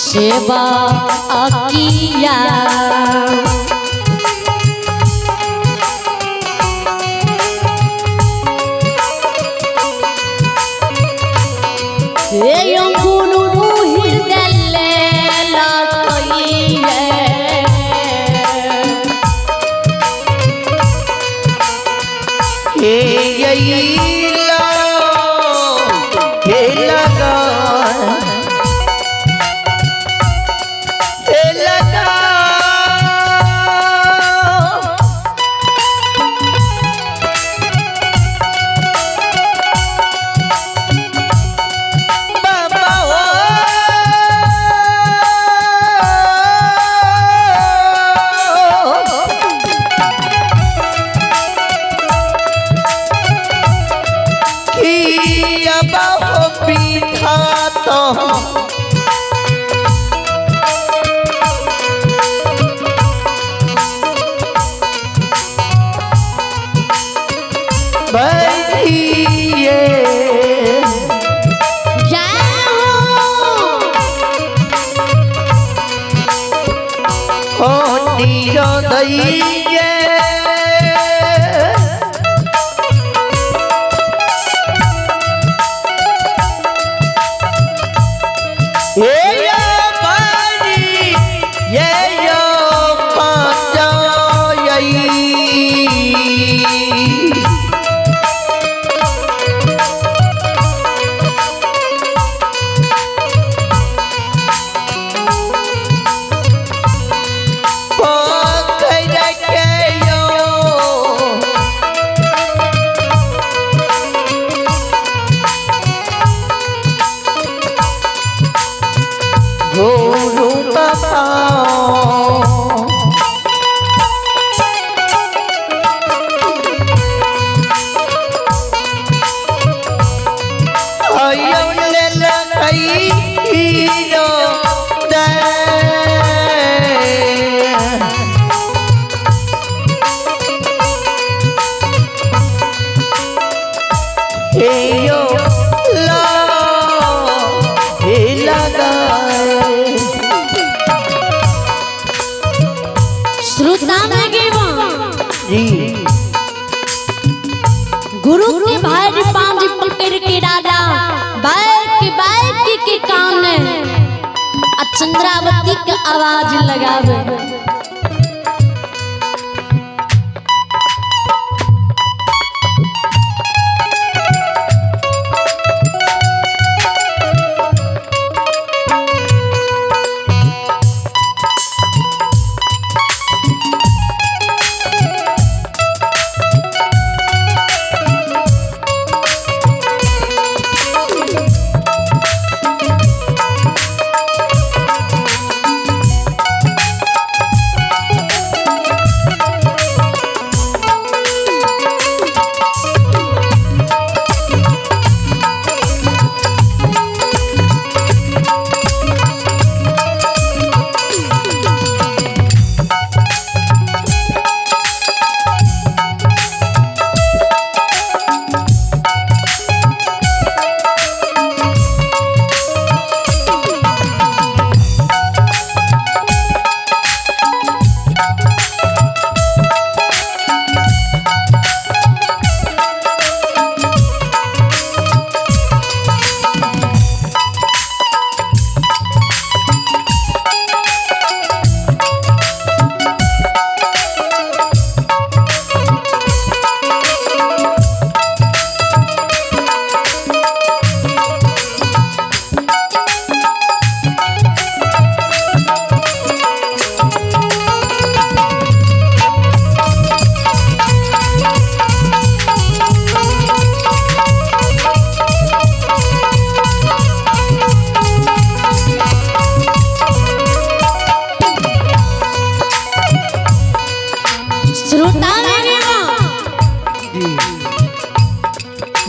सेवा किया श्रोता में गुरु के भाई पांच पकड़ के राजा बैठ के कान चंद्रावती के आवाज लगावे।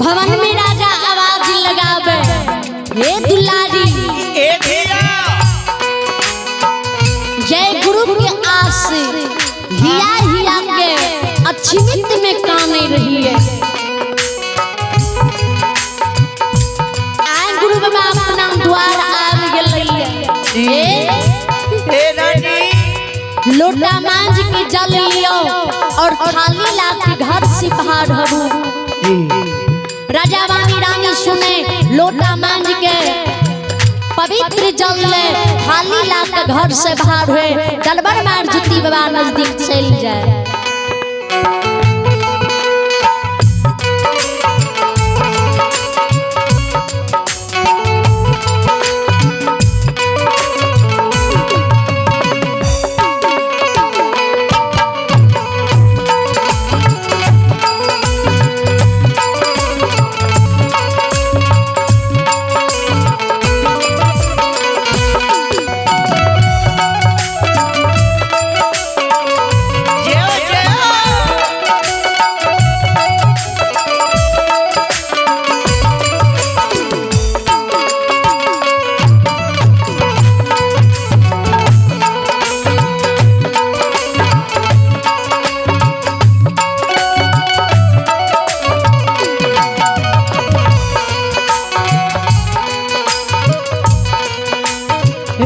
भवन में राजा आवाज लगावे, हे दुलारी जय गुरु के आस हिया हिया के अछिमित में काने रही है। आए गुरु बाबा अपना द्वार आ गए, लोटा मांझ के जल लियो और थाली ला के घर से बाहर हरू। राजा रानी सुने लोटा मांझ के पवित्र जल ले थाली ला के घर से बाहर हुए। गड़बड़ मार जुती बाबा नजदीक चल जाए।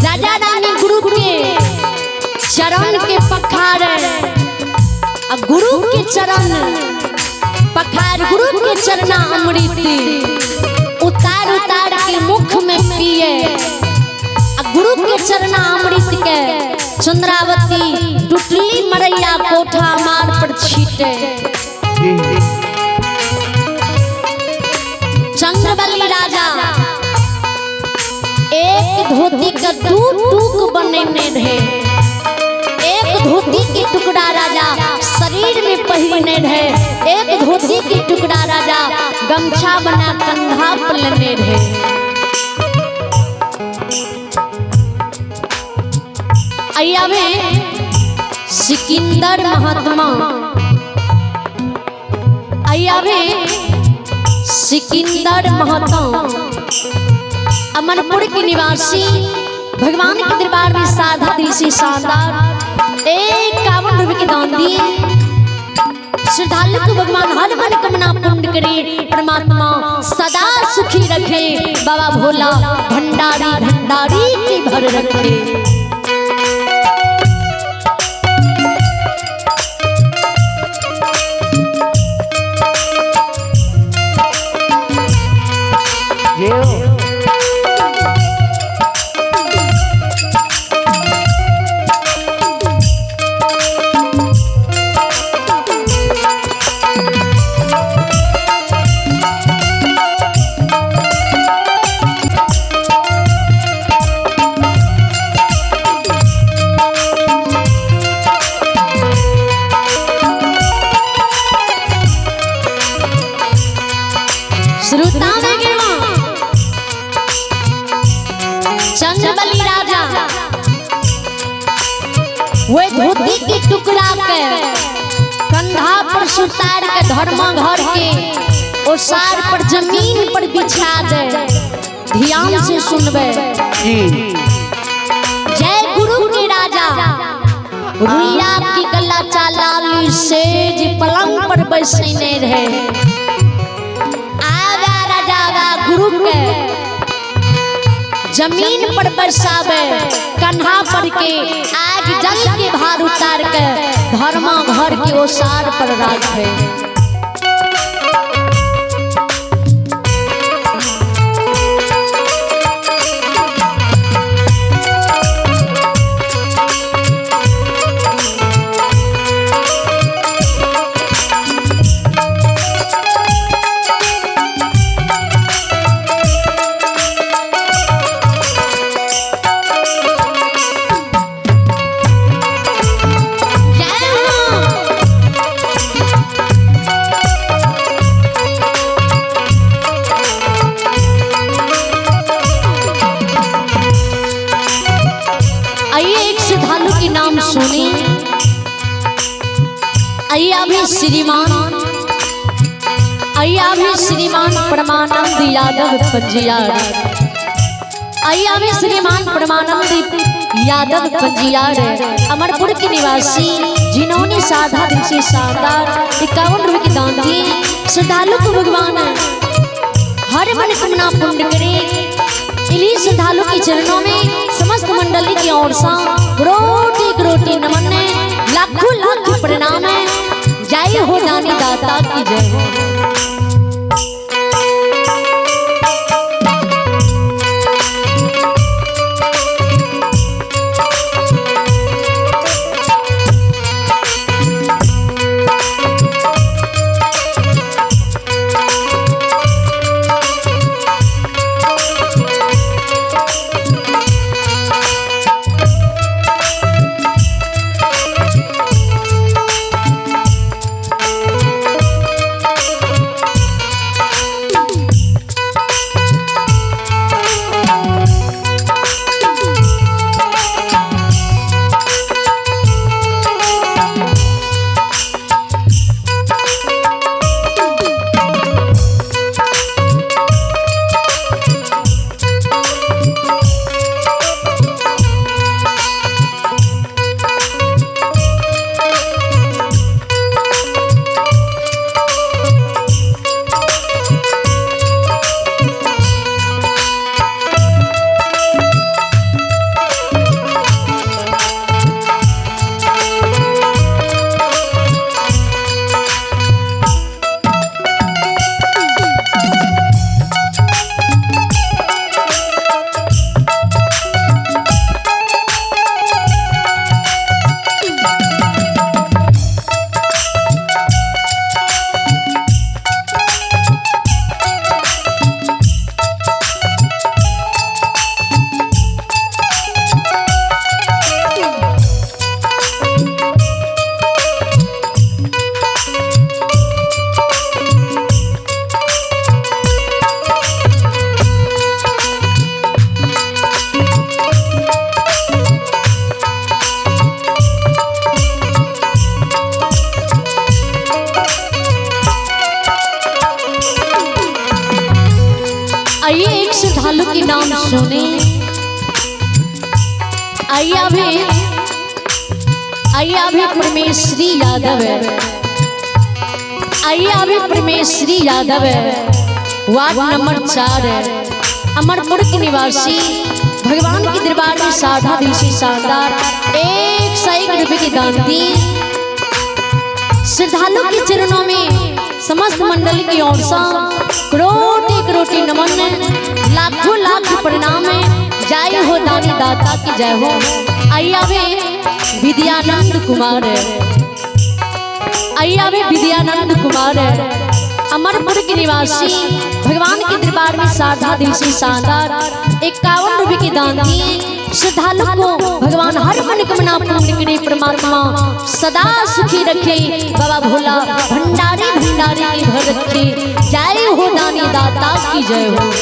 राजा रानी गुरु के चरण के पखारे, गुरु के चरण पखार, गुरु के चरना अमृत उतार उतार के मुख में पिए। गुरु के चरना अमृत के चंद्रावती टुटली मरैया कोठा मार पर छीटे। चंद्रबली राजा एक धोती का दू टूक बने रहे। एक धोती के टुकड़ा राजा शरीर में पहने रहे, एक धोती के टुकड़ा राजा गमछा बना कंधा पर लेने रहे। आइया में सिकंदर महात्मा, आइया में सिकंदर महात्मा अमरपुर के निवासी भगवान के दरबार में साधा दिल से शानदार 51 रुपए की दान दिए। श्रद्धालु को भगवान हर मनोकामना पूर्ण करे, परमात्मा सदा सुखी रखे, बाबा भोला भंडारी भंडारी की भर रखे। श्रोता में गिरवा चंद्रबली राजा वे धोती के टुकड़ा के कंधा पर सुतार के धर्मा घर के ओसार पर जमीन पर बिछा दे। ध्यान से सुनबे जय गुरु के राजा रुइया की गला चालाली सेज पलंग पर बैसने रहे। गुरु के जमीन पर बरसावे, कन्हा पर के आग जल के भार उतार के धर्मा घर के ओसार पर राखे। नाम सुनी अय्या भी श्रीमान परमानंद यादव पंजियार, अय्या भी श्रीमान परमानंद यादव पंजियार अमरपुर के निवासी, जिन्होंने साधा दिल से शानदार 51 रुपए की दान दी। श्रद्धालु को भगवान हर मनोकामना पूर्ण करे। इन्हीं श्रद्धालु के चरणों में समस्त मंडली की ओर से करोटी करोटी नमन है, लाखों लाख प्रणाम है। जय हो दानी दाता की जय हो। एक श्रद्धालु के नाम सुने। आइया भी परमेश्वरी यादव है, आइया भी परमेश्वरी यादव है, वार्ड नंबर 4 है, अमरपुर के निवासी। भगवान के दरबार में साधा दिल से शानदार 101 रुपए की दान दी। श्रद्धालु के चरणों में समस्त मंडली की ओर से करोटी नमन, लाखों लाख प्रणाम। जय हो दानी दाता की जय हो। आइया वे विद्यानंद कुमार है, आइया वे विद्यानंद कुमार है, अमरपुर के निवासी। भगवान के दरबार में साधा दिल से शानदार 51 रुपए की दान दिए। श्रद्धालु को भगवान हर मनोकामना पूर्ण करे, परमात्मा सदा सुखी रखे, बाबा भोला भंडारी भंडारी की भर रखे। जय हो दानी दाता की जय हो।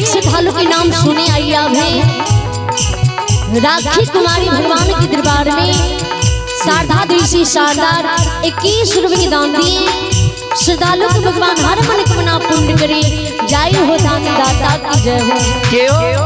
श्रद्धालु के नाम सुने। आइया राखी कुमारी भगवान के दरबार में साधा दिवसी शानदार 21 रुपए की दान दिए। श्रद्धालु को भगवान हर मनोकामना पूर्ण करे। जय हो दानी दाता की जय हो।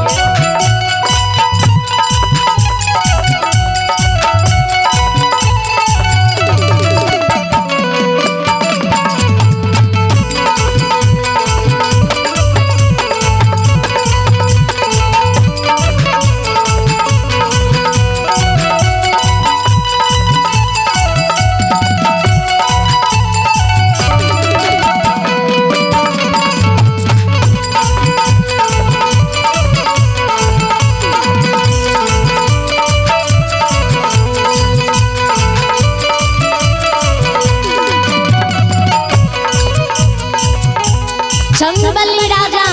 चंद्रबली राजा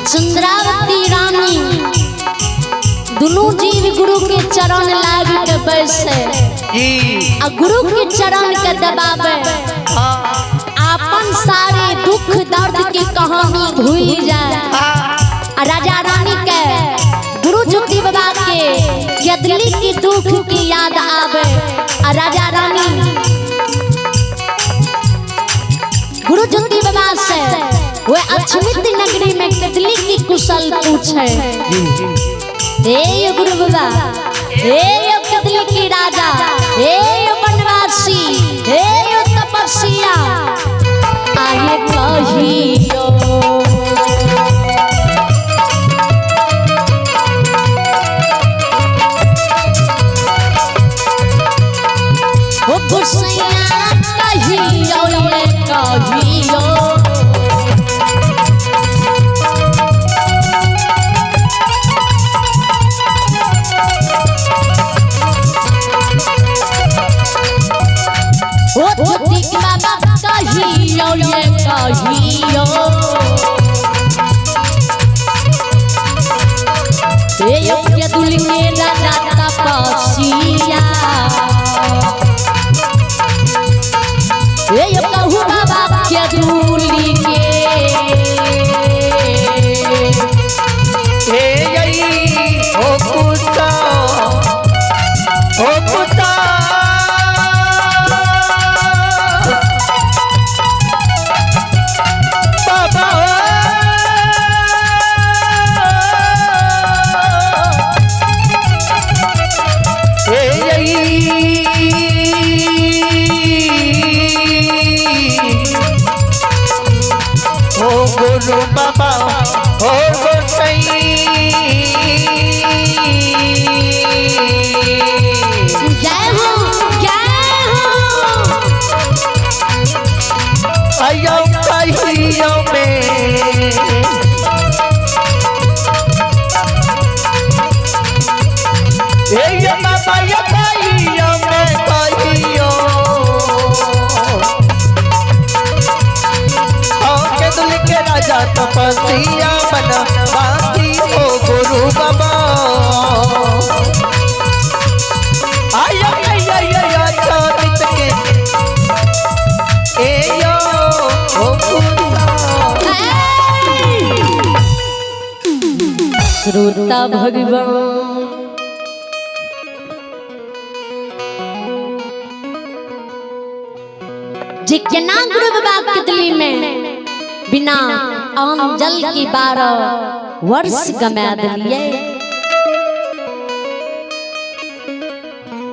चंद्रावती रानी दोनों जीव गुरु के चरण लाग के बैसे आ गुरु के चरण के दबावे, अपन सारे दुख दर्द की कहानी भूल जाए। राजा रानी के गुरु ज्योति बाबा के यदली की दुख की याद आवे। राजा रानी गुरु ज्योति बाबा से वे अक्षमित नगरी में कदली की कुशल पूछे। हे गुरु बाबा, हे कदली की राजा, हे वनवासी, हे तपस्या, आए कहियो ओ गुस्सा कहियो ले कहियो ओ ज्योति बाबा कहियो ये कहियो बाबा हो गोसाई जय हो आयो कहियो में ये बाबा ये कहियो में कहियो के दुल के राजा तपस्या बनवासी हो गुरु बाबा आया आया आया चरित के ए यो हो श्रोता भगवान जी केना गुरु बाबा के दिल्ली में बिना आम जल की 12 वर्ष गमा दिलिए।